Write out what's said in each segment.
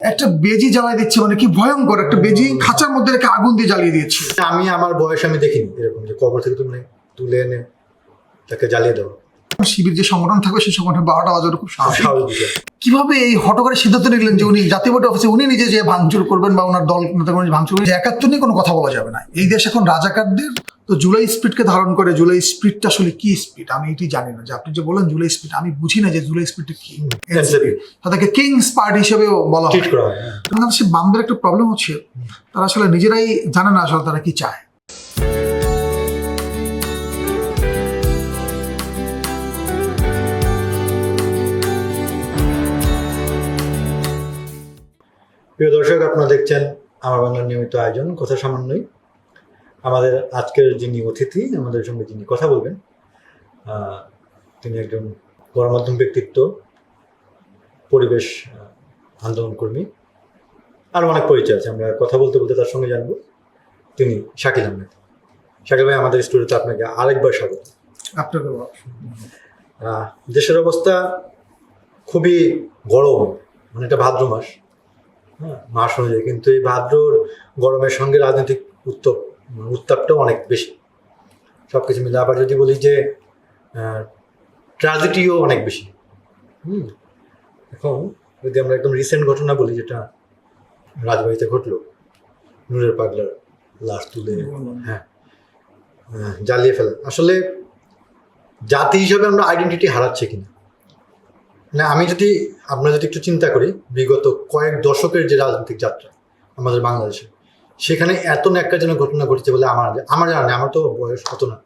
একটা বেজি জ্বালিয়ে দিচ্ছে, মানে কি ভয়ঙ্কর, একটা বেজি খাঁচার মধ্যে রেখে আগুন দিয়ে জ্বালিয়ে দিচ্ছে। আমি আমার বয়স আমি দেখিনি এরকম যে কবর থেকে তুমি তুলে এনে তাকে জ্বালিয়ে দাও। শিবির যে সংগঠন থাকবে সেই সংগঠন 12টা বাজার খুব স্বাভাবিক। বিষয়। কিভাবে এই হঠকারী সিদ্ধান্ত নিলেন যে উনি জাতীয় পার্টি অফিসে উনি নিজে যে ভাঙচুর করবেন বা ওনার দল নেতাকর্মী ভাঙচুর করবেন, একাত্তর নিয়ে কোনো কথা বলা যাবে না। এই দেশ এখন রাজাকারদের, তো জুলাই স্পিরিটকে ধারণ করে। জুলাই স্পিরিটটা আসলে কি স্পিরিট আমি এটি জানি না। যে আপনি যে বলেন জুলাই স্পিরিট, আমি বুঝি না যে জুলাই স্পিরিটটা কি। তাদেরকে কিংস পার্টি হিসেবেও বলা হয়। বাংলাদেশে বামদের একটা প্রবলেম হচ্ছে, তারা আসলে নিজেরাই জানে না আসলে তারা কি চায়। প্রিয় দর্শক, আপনারা দেখছেন আমার বাংলার নিয়মিত আয়োজন কথা সামান্যই। আমাদের আজকের যিনি অতিথি, আমাদের সঙ্গে যিনি কথা বলবেন, তিনি একজন গণমাধ্যম ব্যক্তিত্ব, পরিবেশ আন্দোলন কর্মী, আর অনেক পরিচয় আছে। আমরা কথা বলতে বলতে তার সঙ্গে জানবো। তিনি শাকিল আহমেদ। শাকিল ভাই, আমাদের স্টুডিওতে আপনাকে আরেকবার স্বাগত। আপনাকে দেশের অবস্থা খুবই গরম, মানে এটা ভাদ্র মাস, মাস অনুযায়ী, কিন্তু এই ভাদ্রর গরমের সঙ্গে রাজনৈতিক উত্তাপটাও অনেক বেশি। সব কিছু মিলে আবার যদি বলি যে ট্র্যাজেডিও অনেক বেশি। এখন যদি আমরা একদম রিসেন্ট ঘটনা বলি, যেটা রাজবাড়িতে ঘটলো, নূরের পাগলার লাশ তুলে জ্বালিয়ে ফেলা, আসলে জাতি হিসাবে আমরা আইডেন্টিটি হারাচ্ছি কিনা। না, আমরা যদি একটু চিন্তা করি, বিগত কয়েক দশকের যে রাজনৈতিক যাত্রা আমাদের বাংলাদেশে, সেখানে এত ন্যাক্কারজনক ঘটনা ঘটেছে বলে আমার জানা নেই। আমার তো বয়স হতো না,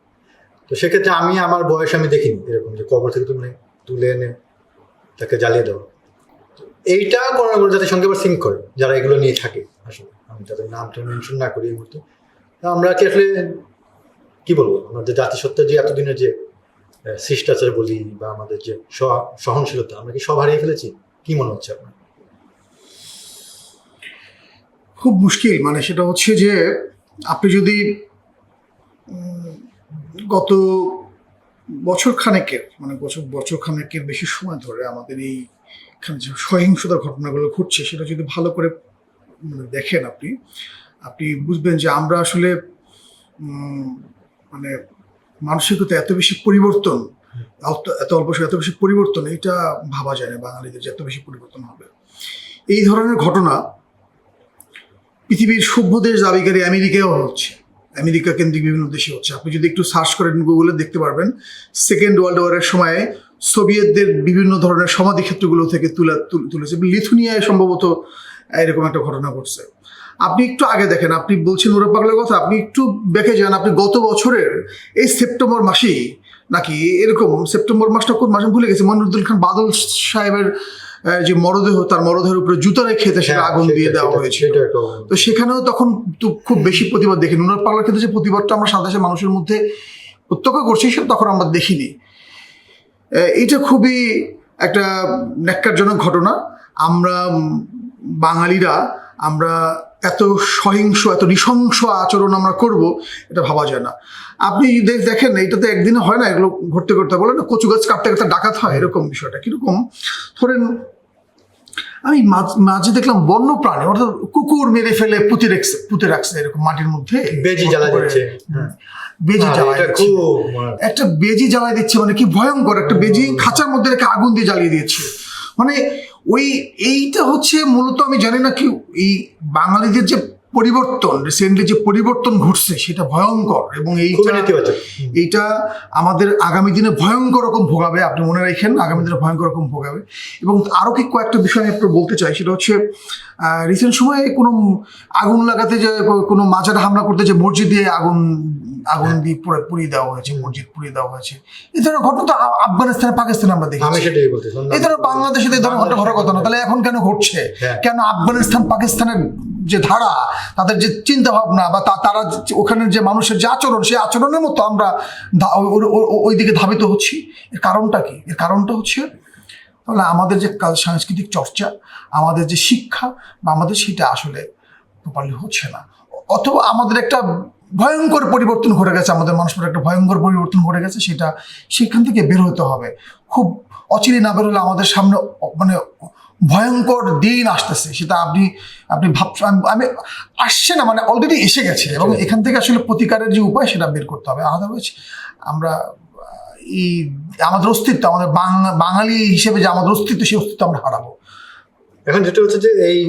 তো সেক্ষেত্রে আমার বয়স আমি দেখিনি এরকম যে কবর থেকে তুমি তুলে এনে তাকে জ্বালিয়ে দেওয়া। এইটা কোনো না কোনো জাতির সঙ্গে আবার সিঙ্ক করে যারা এগুলো নিয়ে থাকে। আসলে আমি তাদের নামটা মেনশন না করি এই মুহূর্তে। আমরা কি আসলে কি বলবো, আমাদের জাতিসত্তার যে এতদিনের যে শিষ্টাচার বলি বা আমাদের যে সহনশীলতা, আমরা কি সব হারিয়ে ফেলেছি? কি মনে হচ্ছে আপনার? খুব মুশকিল। মানে সেটা হচ্ছে যে আপনি যদি গত বছর খানেকের বেশি সময় ধরে আমাদের এইখানে যে সহিংসতার ঘটনাগুলো ঘটছে, সেটা যদি ভালো করে দেখেন, আপনি বুঝবেন যে আমরা আসলে মানে মানসিকতা এত বেশি পরিবর্তন, এত অল্প সময় এত বেশি পরিবর্তন, এটা ভাবা যায় না বাঙালিদের যে এত বেশি পরিবর্তন হবে। এই ধরনের ঘটনা পৃথিবীর সভ্য দেশ দাবিকারী আমেরিকাও হচ্ছে, আমেরিকা কেন্দ্রিক বিভিন্ন দেশে হচ্ছে। আপনি যদি একটু সার্চ করেন গুগলে দেখতে পারবেন, সেকেন্ড ওয়ার্ল্ড ওয়ারের সময় সোভিয়েতদের বিভিন্ন ধরনের সমাধিক্ষেত্রগুলো থেকে তুলেছে। লিথুনিয়ায় সম্ভবত এরকম একটা ঘটনা ঘটছে। আপনি একটু আগে দেখেন, আপনি বলছেন নূরের পাগলার কথা, আপনি একটু দেখে যান, আপনি গত বছরের এই সেপ্টেম্বর মাসেই নাকি এরকম, সেপ্টেম্বর মাসটা কোন মাসে ভুলে গেছে, মনিরুদ্দিন খান বাদল সাহেবের যে মরদেহ, তার মরদেহের উপরে জুতা রেখে সেটা আগুন দিয়ে দেওয়া হয়েছে। তো সেখানেও তখন তো খুব বেশি প্রতিবাদ দেখি। নূরের পাগলার ক্ষেত্রে যে প্রতিবাদটা আমরা সারা দেশের মানুষের মধ্যে প্রত্যক্ষ করছি, সেটা তখন আমরা দেখিনি। এটা খুবই একটা ন্যাক্কারজনক ঘটনা। আমরা বাঙালিরা এত সহিংস, এত নৃশংস আচরণ আমরা করব, এটা ভাবা যায় না। আপনি দেখেন, এটা তো একদিনে হয় না, এগুলো ঘটতে ঘটতে বলে না কচু গাছ কাটতে কাটতে ডাকাত হয়, এরকম বিষয়টা কিরকম। ধরেন আমি মাঝে দেখলাম বন্য প্রাণী, অর্থাৎ কুকুর মেরে ফেলে পুঁতে রাখছে এরকম মাটির মধ্যে, বেজি জ্বালা দিচ্ছে। একটা বেজি জ্বালিয়ে দিচ্ছে, মানে কি ভয়ঙ্কর, একটা বেজি খাঁচার মধ্যে রেখে আগুন দিয়ে জ্বালিয়ে দিচ্ছে। মানে এইটা হচ্ছে মূলত, আমি জানি না কি, এই বাঙালিদের যে পরিবর্তন, রিসেন্টলি যে পরিবর্তন ঘটছে, সেটা ভয়ঙ্কর। এবং এইটা আমাদের আগামী দিনে ভয়ঙ্কর রকম ভোগাবে। আপনি মনে রাখেন, আগামী দিনে ভয়ঙ্কর রকম ভোগাবে। এবং আরো কি কয়েকটা বিষয় আমি একটু বলতে চাই, সেটা হচ্ছে রিসেন্ট সময়ে কোনো আগুন লাগাতে যে কোনো মাজারে হামলা করতে যে মসজিদ দিয়ে আগুন দিয়ে পুড়িয়ে দেওয়া হয়েছে, মসজিদ পুড়িয়ে দেওয়া হয়েছে। এই ধরনের ঘটনা তো আফগানিস্তানে, পাকিস্তানে আমরা দেখি। এই ধরনের বাংলাদেশে এই ধরনের ঘটনা ঘটার কথা না, তাহলে এখন কেন ঘটছে? কেন আফগানিস্তান পাকিস্তানের যে ধারা, তাদের যে চিন্তা ভাবনা বা তারা ওখানের যে মানুষের যে আচরণ, সেই আচরণের মতো আমরা ওই দিকে ধাবিত হচ্ছি? এর কারণটা কি? এর কারণটা হচ্ছে তাহলে আমাদের যে সাংস্কৃতিক চর্চা, আমাদের যে শিক্ষা বা আমাদের, সেটা আসলে প্রপারলি হচ্ছে না। অথবা আমাদের একটা ভয়ঙ্কর পরিবর্তন ঘটে গেছে, আমাদের মানুষের একটা ভয়ঙ্কর পরিবর্তন ঘটে গেছে, সেখান থেকে বের হতে হবে। খুব অচিরে না বেরোলে আমাদের সামনে মানে ভয়ঙ্কর দিন আসতেছে, সেটা আপনি আপনি ভাবছেন আমি আসছে না, মানে অলরেডি এসে গেছে, এবং এখান থেকে আসলে প্রতিকারের যে উপায় সেটা বের করতে হবে। আদারওয়াইজ আমরা এই আমাদের অস্তিত্ব, আমাদের বাঙালি হিসেবে যে আমাদের অস্তিত্ব, সেই অস্তিত্ব আমরা হারাবো। এখন যেটা হচ্ছে যে এই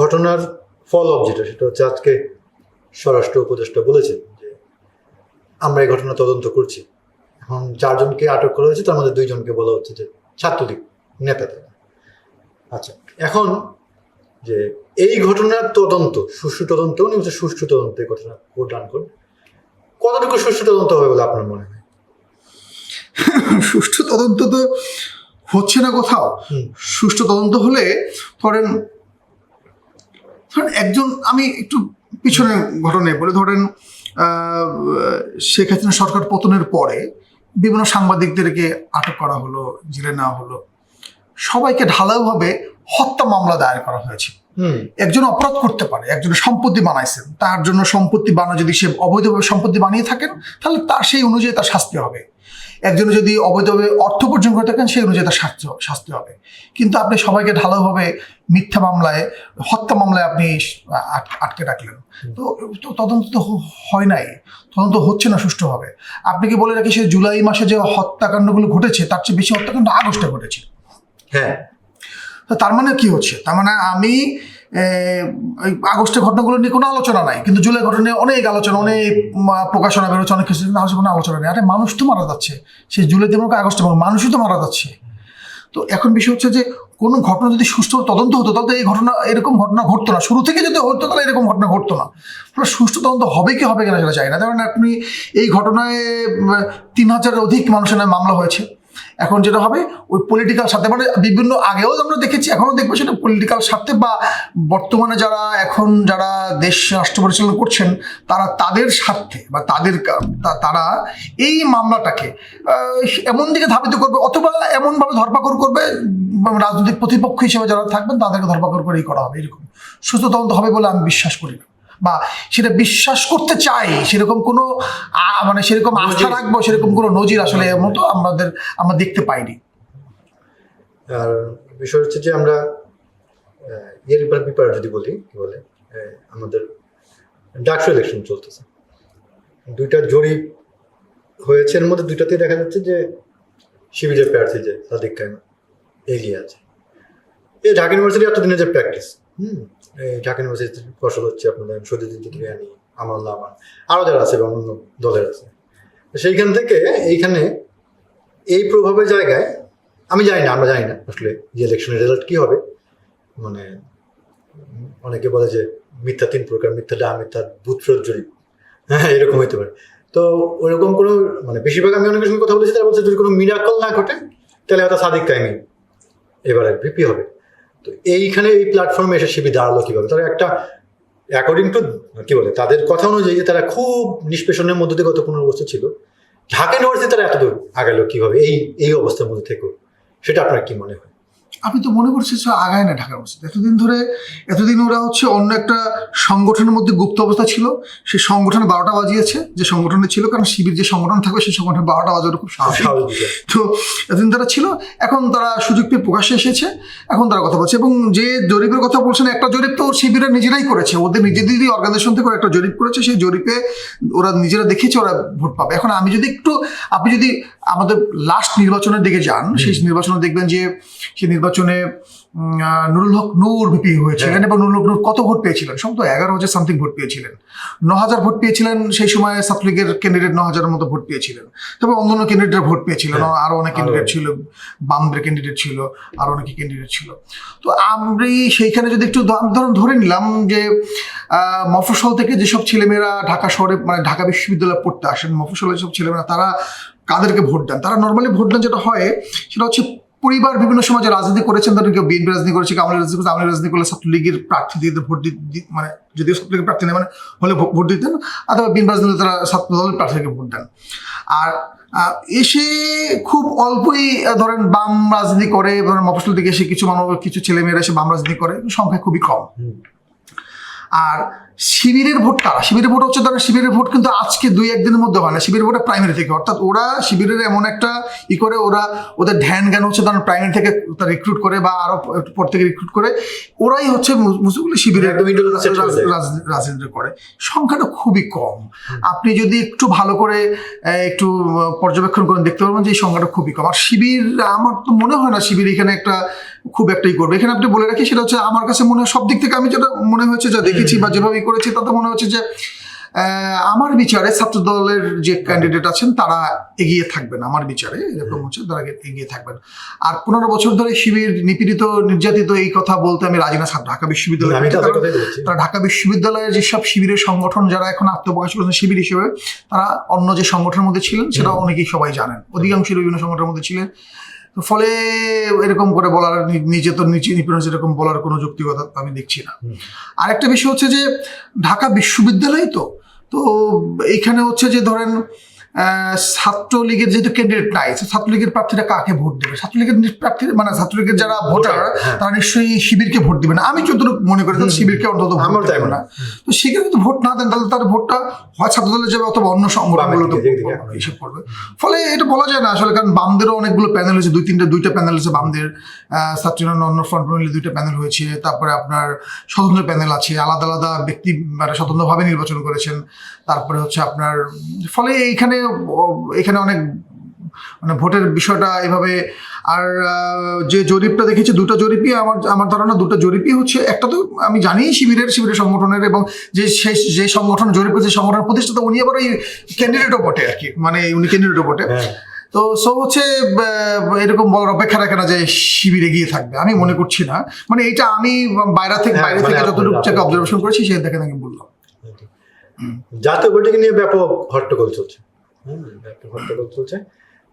ঘটনার ফল অফ যেটা, সেটা হচ্ছে আজকে স্বরাষ্ট্র উপদেষ্টা বলেছেন যে আমরা এই ঘটনা তদন্ত করছি। এখন 4 জনকে আটক করা হয়েছে, তার মধ্যে 2 জনকে বলা হচ্ছে যে ছাত্রলীগ নেতা তারা। আচ্ছা, এখন যে এই ঘটনার তদন্ত, সুষ্ঠু তদন্ত, উনি হচ্ছে সুষ্ঠু তদন্তের ঘটনা প্রদান করুন, কতটুকু সুষ্ঠু তদন্ত হবে বলে আপনার মনে হয়? সুষ্ঠু তদন্ত তো হচ্ছে না কোথাও। সুষ্ঠু তদন্ত হলে ধরেন একজন, আমি একটু পিছনে ঘটনায় বলে, ধরেন শেখ হাসিনা সরকার পতনের পরে বিভিন্ন সাংবাদিকদেরকে আটক করা হলো, জেলে নেওয়া হলো, সবাইকে ঢালাওভাবে হত্যা মামলা দায়ের করা হয়েছে। একজন অপরাধ করতে পারে, একজনের সম্পত্তি বানাইছেন, তার জন্য সম্পত্তি বানা, যদি সে অবৈধভাবে সম্পত্তি বানিয়ে থাকেন তাহলে তার সেই অনুযায়ী তার শাস্তি হবে। একজনে যদি অবৈধভাবে অর্থ উপার্জন করে থাকেন সেই অনুযায়ী তার শাস্তি হবে। কিন্তু আপনি সবাইকে ঢালাওভাবে মিথ্যা মামলায়, হত্যা মামলায় আপনি আটকে রাখলেন, তো তদন্ত তো হয় নাই, তদন্ত হচ্ছে না সুষ্ঠুভাবে। আপনি কি বলে রাখি, সে জুলাই মাসে যে হত্যাকাণ্ডগুলো ঘটেছে তার চেয়ে বেশি হত্যাকাণ্ড আগস্টে ঘটেছে। হ্যাঁ, তো তার মানে কি হচ্ছে, তার মানে আমি আগস্টের ঘটনাগুলো নিয়ে কোনো আলোচনা নাই, কিন্তু জুলাই ঘটনা নিয়ে অনেক আলোচনা, অনেক প্রকাশনা বেরোচ্ছে, অনেক কিছু, কোনো আলোচনা নেই। আরে মানুষ তো মারা যাচ্ছে, সেই জুলাই তেমন আগস্টে মানুষই তো মারা যাচ্ছে। তো এখন বিষয় হচ্ছে যে কোনো ঘটনা যদি সুষ্ঠু তদন্ত হতো তাহলে এই ঘটনা, এরকম ঘটনা ঘটতো না। শুরু থেকে যদি হতো তাহলে এরকম ঘটনা ঘটতো না। ফলে সুষ্ঠু তদন্ত হবে কি হবে কিনা সেটা চাই না। কারণ আপনি এই ঘটনায় 3000-এর অধিক মানুষের নামে মামলা হয়েছে। এখন যেটা হবে ওই পলিটিক্যাল স্বার্থে, মানে বিভিন্ন আগেও আমরা দেখেছি, এখনও দেখবো, সেটা পলিটিক্যাল স্বার্থে বা বর্তমানে যারা দেশ রাষ্ট্র পরিচালনা করছেন তারা তাদের স্বার্থে বা তারা এই মামলাটাকে এমন দিকে ধাবিত করবে, অথবা এমনভাবে ধরপাকড় করবে, রাজনৈতিক প্রতিপক্ষ হিসেবে যারা থাকবেন তাদেরকে ধরপাকড় করেই করা হবে। এরকম সুস্থ তদন্ত হবে বলে আমি বিশ্বাস করি না, বা সেটা বিশ্বাস করতে চাই, সেরকম কোনো মানে সেরকম আস্থা রাখবো, সেরকম কোনো নজির আসলে মতো আমরা দেখতে পাইনি। আর বিষয় হচ্ছে যে আমরা এর ব্যাপারে যদি বলি, কি বলে, আমাদের ডাকসু ইলেকশন চলতেছে, 2টা জরিপ হয়েছে, এর মধ্যে 2টাতেই দেখা যাচ্ছে যে শিবিরের প্রার্থী যে সাদিক কায়েম এগিয়ে আছে। এই ঢাকা ইউনিভার্সিটি এতদিনের যে প্র্যাকটিস, ঢাকা ইউনিভার্সিটির ফসল হচ্ছে আপনাদের সদিয়ানি, আমরুল্লাহ, আরও যারা আছে অন্যান্য দলের আছে, সেইখান থেকে এইখানে এই প্রভাবের জায়গায় আমরা জানি না আসলে যে ইলেকশনের রেজাল্ট কি হবে। মানে অনেকে বলে যে মিথ্যা 3 প্রকার, মিথ্যা ডাহা, মিথ্যা বুথ ফেরত জরিপ, হ্যাঁ এরকম হতে পারে। তো ওইরকম কোনো, মানে বেশিরভাগ আমি অনেকের সঙ্গে কথা বলেছি, তারা বলছে যদি কোনো মিরাকল না ঘটে তাহলে হয়তো সাদিক কায়েমই এবারে ভিপি হবে। তো এইখানে এই প্ল্যাটফর্মে এসে শিবির দাঁড়ালো কিভাবে? তারা একটা অ্যাকর্ডিং টু কি বলে তাদের কথা অনুযায়ী তারা খুব নিষ্পেষণের মধ্যে দিয়ে গত 15 বছর ছিল, ঢাকা ইউনিভার্সিটি তারা এতদূর আগালো কিভাবে এই অবস্থার মধ্যে থেকেও, সেটা আপনার কি মনে হয়? আমি তো মনে করছি আগায় না ঢাকা ইউনিভার্সিটি। এতদিন ওরা হচ্ছে অন্য একটা সংগঠনের মধ্যে গুপ্ত অবস্থা ছিল, সেই সংগঠনে 12টা বাজিয়েছে, যে সংগঠনে ছিল, কারণ শিবির যে সংগঠন থাকবে সেই সংগঠনে 12টা বাজানো খুব স্বাভাবিক। তো এতদিন তারা ছিল, এখন তারা সুযোগ পেয়ে প্রকাশ্যে এসেছে, এখন তারা কথা বলছে। এবং যে জরিপের কথা বলছেন, একটা জরিপ তো শিবিরা নিজেরাই করেছে, ওদের নিজেদেরই অর্গানাইজেশন থেকে একটা জরিপ করেছে, সেই জরিপে ওরা নিজেরা দেখেছে ওরা ভোট পাবে। এখন আপনি যদি আমাদের লাস্ট নির্বাচনের দিকে যান, সেই নির্বাচনে দেখবেন যে সেই নির্বাচনে নুরুল হক নূর ভিপি হয়েছিলেন, এবং নুরুল হক নূর কত ভোট পেয়েছিলেন? সম্ভবত 11,000 সামথিং ভোট পেয়েছিলেন। 9,000 ভোট পেয়েছিলেন সেই সময়, ছাত্রলীগের ক্যান্ডিডেট 9,000-এর মতো ভোট পেয়েছিলেন। তবে অন্যান্য ক্যান্ডিডেটরা ভোট পেয়েছিলেন, আরো অনেক ক্যান্ডিডেট ছিল, বামদের ক্যান্ডিডেট ছিল, আরো অনেক ক্যান্ডিডেট ছিল। তো আমরা সেইখানে যদি একটু ধরে নিলাম যে মফস্বল থেকে যেসব ছেলেমেয়েরা ঢাকা শহরে, মানে ঢাকা বিশ্ববিদ্যালয়ে পড়তে আসেন, মফস্বলের যেসব ছেলেমেয়েরা, তারা কাদেরকে ভোট দেন? তারা নর্মালি ভোট দেন, যেটা হয় সেটা হচ্ছে পরিবার বিভিন্ন সময় যে রাজনীতি করেছেন, ধরেন কেউ বিএনপি রাজনীতি করেছে, আওয়ামী রাজনীতি করলে ছাত্রলীগের প্রার্থী দিয়ে ভোট দিতে, মানে যদিও ছাত্রলীগের প্রার্থী নেই মানে হলে ভোট দিতেন, অথবা বিএনপি রাজনীতি তারা ছাত্র দলের প্রার্থীকে ভোট দেন। আর এসে খুব অল্পই ধরেন বাম রাজনীতি করে, ধরেন মফস্বল দিকে এসে কিছু ছেলেমেয়েরা এসে বাম রাজনীতি করে, সংখ্যা খুবই কম। আর শিবিরের ভোট কারা? শিবিরের ভোট হচ্ছে তারা, শিবিরের ভোট কিন্তু আজকে 2-1 দিনের মধ্যে হয় না, শিবিরের ভোট প্রাইমারি থেকে, অর্থাৎ ওরা শিবিরের এমন একটা করে ওরা ওদের ধ্যান জ্ঞান হচ্ছে তারা প্রাইমারি থেকে রিক্রুট করে বা আরো পর থেকে রিক্রুট করে, ওরাই হচ্ছে মুসলিম শিবিরের রাজনীতি করে। সংখ্যাটা খুবই কম। আপনি যদি একটু ভালো করে একটু পর্যবেক্ষণ করেন দেখতে পারবেন যে এই সংখ্যাটা খুবই কম। আর শিবির, আমার তো মনে হয় না শিবির এখানে একটা খুব একটাই করবে। এখানে আপনি বলে রাখি, সেটা হচ্ছে আমার কাছে মনে হয় সব দিক থেকে আমি যেটা মনে হয়েছে, যা দেখেছি বা যেভাবে করেছি, তাতে মনে হচ্ছে যে আমার বিচারে ছাত্র দলের যে ক্যান্ডিডেট আছেন তারা এগিয়ে থাকবেন। আমার বিচারে এরকম হচ্ছে, তারা এগিয়ে থাকবেন। আর 15 বছর ধরে শিবির নিপীড়িত নির্যাতিত এই কথা বলতে আমি রাজি না ঢাকা বিশ্ববিদ্যালয়। তারা ঢাকা বিশ্ববিদ্যালয়ের যেসব শিবিরের সংগঠন যারা এখন আত্মপ্রকাশ করেছেন শিবির হিসেবে, তারা অন্য যে সংগঠনের মধ্যে ছিলেন সেটা অনেকেই সবাই জানেন, অধিকাংশের বিভিন্ন সংগঠনের মধ্যে ছিলেন। ফলে এরকম করে বলার, নিজে তো নিচে নিপীড়ন এরকম বলার কোনো যৌক্তিকতা আমি দেখছি না। আরেকটা বিষয় হচ্ছে যে ঢাকা বিশ্ববিদ্যালয় তো এইখানে হচ্ছে যে ধরেন ছাত্রলীগের যেহেতু ক্যান্ডিডেট নাই, ছাত্রলীগের প্রার্থীরা কাকে ভোট দেবে? ছাত্রলীগের প্রার্থী মানে ছাত্রলীগের যারা ভোটার তারা নিশ্চয়ই শিবিরকে ভোট দিবে না, আমি যতটুকু মনে করি তাহলে শিবিরকে অন্তত ভোট দেবে না। তো সেখানে যদি ভোট না দেন তাহলে তার ভোটটা হয় ছাত্রদলে যাবে অথবা অন্য সংগঠনগুলো হিসেব করবে। ফলে এটা বলা যায় না আসলে, কারণ বামদেরও অনেকগুলো প্যানেল হয়েছে, দুইটা প্যানেল হয়েছে বামদের, ছাত্রীরা অন্য ফ্রন্ট মিলে 2টা প্যানেল হয়েছে। তারপরে আপনার স্বতন্ত্র প্যানেল আছে, আলাদা আলাদা ব্যক্তি মানে স্বতন্ত্রভাবে নির্বাচন করেছেন। তারপরে হচ্ছে আপনার, ফলে এখানে অনেক মানে ভোটের বিষয়টা এভাবে। আর যে জরিপটা দেখেছি, 2টা জরিপই আমার ধারণা 2টা জরিপই হচ্ছে, একটা তো আমি জানি শিবিরের সংগঠনের, এবং যে সংগঠন জরিপ করেছে সংগঠনের প্রতিষ্ঠাতা উনি আবার ওই ক্যান্ডিডেটও বটে আর কি, মানে উনি ক্যান্ডিডেটও বটে। তো হচ্ছে এরকম বলার অপেক্ষা রাখে না যে শিবির এগিয়ে থাকবে, আমি মনে করছি না। মানে এটা আমি বাইরে থেকে যতটুকু অবজারভেশন করেছি সে দেখে আমি বললাম। জাতীয় পার্টিকে নিয়ে ব্যাপক হট্টগোল চলছে।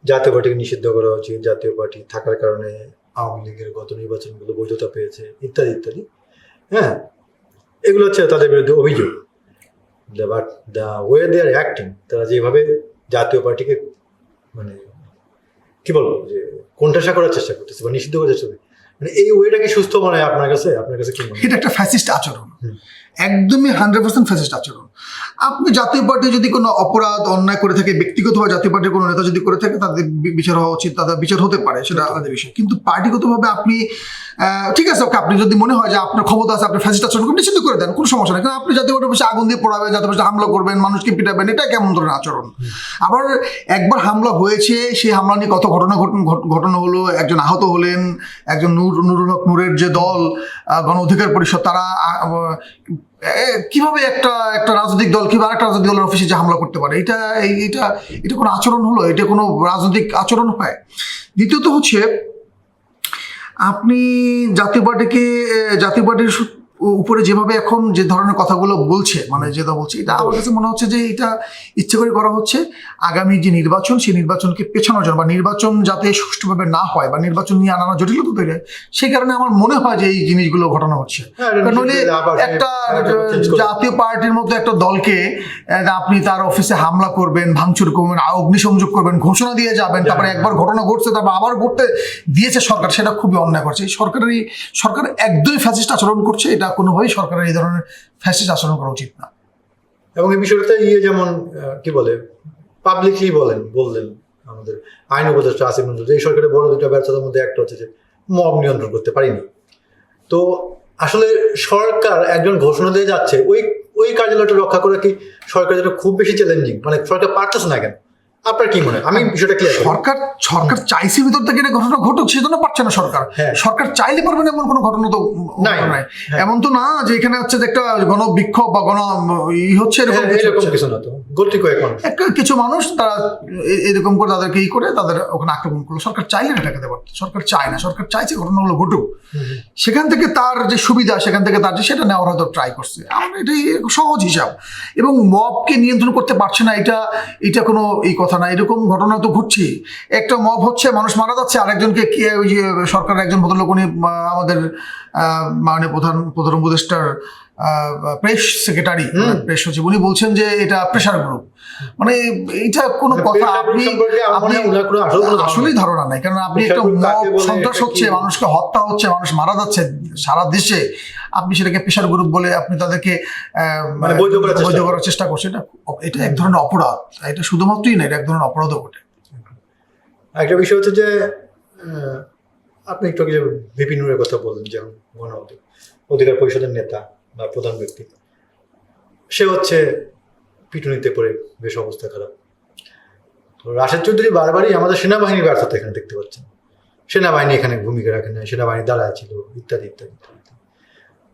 জাতীয় পার্টিকে নিষিদ্ধ করা উচিত, জাতীয় পার্টি থাকার কারণে আওয়ামী লীগের গত নির্বাচনগুলো বৈধতা পেয়েছে, ইত্যাদি ইত্যাদি। হ্যাঁ, এগুলো হচ্ছে তাদের বিরুদ্ধে অভিযোগ। But the way they are acting, তারা যেভাবে জাতীয় পার্টিকে মানে কি বলবো যে কোণঠাসা করার চেষ্টা করতেছে বা নিষিদ্ধ করার চেষ্টা করছে, মানে এই ওয়েটা কি সুস্থ মনে হয় আপনার কাছে কি মনে হয়? এটা একটা ফ্যাসিস্ট আচরণ, একদমই 100% ফ্যাসিস্ট আচরণ। আপনি জাতীয় পার্টি যদি কোনো অপরাধ অন্যায় করে থাকে, ব্যক্তিগতভাবে জাতীয় পার্টির কোনো নেতা যদি করে থাকে, তাদের বিচার হওয়া উচিত, তাদের বিচার হতে পারে, সেটা আলাদা বিষয়। কিন্তু পার্টিগতভাবে আপনি ঠিক আছে, ওকে, আপনি যদি মনে হয় যে আপনার ক্ষমতা আছে, আপনি ফ্যাসিস্ট আচরণ করবেন, নিষিদ্ধ করে দেন, কোনো সমস্যা নেই। কারণ আপনি জাতীয় পার্টির বসে আগুন দিয়ে পোড়াবেন, জাতীয় পার্টি হামলা করবেন, মানুষকে পিটাবেন, এটা কেমন ধরনের আচরণ? আবার একবার হামলা হয়েছে, সেই হামলা নিয়ে কত ঘটনা হলো, একজন আহত হলেন, একজন নুরুল হক নূরের যে দল গণ অধিকার পরিষদ, তারা কিভাবে একটা রাজনৈতিক দল কিভাবে একটা রাজনৈতিক দলের অফিসে যে হামলা করতে পারে? এটা কোনো আচরণ হলো? এটা কোনো রাজনৈতিক আচরণ হয়? দ্বিতীয়ত হচ্ছে, আপনি জাতীয় পার্টির উপরে যেভাবে এখন যে ধরনের কথাগুলো বলছে, মানে যেটা বলছে, এটা আমার কাছে মনে হচ্ছে যে এটা ইচ্ছে করে করা হচ্ছে আগামী যে নির্বাচন, সেই নির্বাচনকে পেছানোর জন্য, বা নির্বাচন যাতে সুষ্ঠুভাবে না হয়, বা নির্বাচন নিয়ে নানা জটিলতা তৈরি হয়, সেই কারণে আমার মনে হয় যে এই জিনিসগুলো ঘটানো হচ্ছে। কারণ একটা জাতীয় পার্টির মধ্যে একটা দলকে আপনি তার অফিসে হামলা করবেন, ভাঙচুর করবেন, অগ্নিসংযোগ করবেন, ঘোষণা দিয়ে যাবেন, তারপরে একবার ঘটনা ঘটছে, তারপর আবার ঘটতে দিয়েছে সরকার, সেটা খুবই অন্যায় করছে। সরকার একদমই ফ্যাসিস্ট আচরণ করছে। এটা কোনোভাবেই সরকারের এই ধরনের ফ্যাসিস্ট আচরণ করা উচিত না। এবং এই বিষয়টা যেমন কি বলে পাবলিকলি বললেন আমাদের আইন উপদেষ্টা আসিফ নজরুল, এই সরকারের বড় 2টা ব্যর্থতার মধ্যে একটা হচ্ছে যে মব নিয়ন্ত্রণ করতে পারিনি। তো আসলে সরকার একজন ঘোষণা দিয়ে যাচ্ছে, ওই কার্যালয়টা রক্ষা করা কি সরকারের জন্য খুব বেশি চ্যালেঞ্জিং? মানে সরকার পারতেছে না কেন? আপনার কি মনে হয়? আমি বিষয়টা ক্লিয়ার, সরকার চাইছে ভিতর থেকে এটা ঘটনা ঘটুক, সেজন্য পারছে না সরকার। সরকার চাইলে পারবে না এমন কোনো ঘটনা তো নাই। এমন তো না যে এখানে হচ্ছে যে একটা গণবিক্ষোভ বা হচ্ছে এরকম কিছু না। তো কিছু মানুষ তারা এরকম করে তাদেরকে করে তাদের ওখানে আক্রমণ করলো। সরকার চাইলে এটাকে দেওয়ার, সরকার চায় না। সরকার চাইছে ঘটনাগুলো ঘটুক, সেখান থেকে তার যে সুবিধা, সেখান থেকে তার যে সেটা নেওয়ার হয়তো ট্রাই করছে। আমার এটাই সহজ হিসাব। এবং মবকে নিয়ন্ত্রণ করতে পারছে না, এটা কোনো এই কথা না। এরকম ঘটনা তো ঘটছে। একটা মব হচ্ছে, মানুষ মারা যাচ্ছে, আরেকজনকে ওই যে সরকারের একজন ভদ্রলোক, উনি আমাদের মাননীয় প্রধান উপদেষ্টার প্রেস সেক্রেটারি, প্রেস সচিব, উনি বলছেন যে এটা প্রেশার গ্রুপ। মানে এটা কোনো কথা আপনি আসলেই ধারণা নাই, কারণ আপনি একটা সন্ত্রাস হচ্ছে, মানুষকে হত্যা হচ্ছে, মানুষ মারা যাচ্ছে সারা দেশে, আপনি সেটাকে প্রেশার গ্রুপ বলে আপনি তাদেরকে মানে বৈধ করার চেষ্টা করছেন। এটা এক ধরনের অপরাধ, এটা শুধুমাত্রই না, এটা এক ধরনের অপরাধও বটে। একটা বিষয় হচ্ছে যে আপনি একটু আগে ভিপি নূরের কথা বললেন, যেমন গণ অধিকার পরিষদের নেতা বা প্রধান ব্যক্তি, সে হচ্ছে পিটুনিতে পড়ে বেশ অবস্থা খারাপ। তো রাশেদ চৌধুরী বারবারই আমাদের সেনাবাহিনীর ব্যর্থতা এখানে দেখতে পাচ্ছেন। সেনাবাহিনী এখানে ভূমিকা রাখে না, সেনাবাহিনী দাঁড়ায় ছিল, ইত্যাদি ইত্যাদি ইত্যাদি।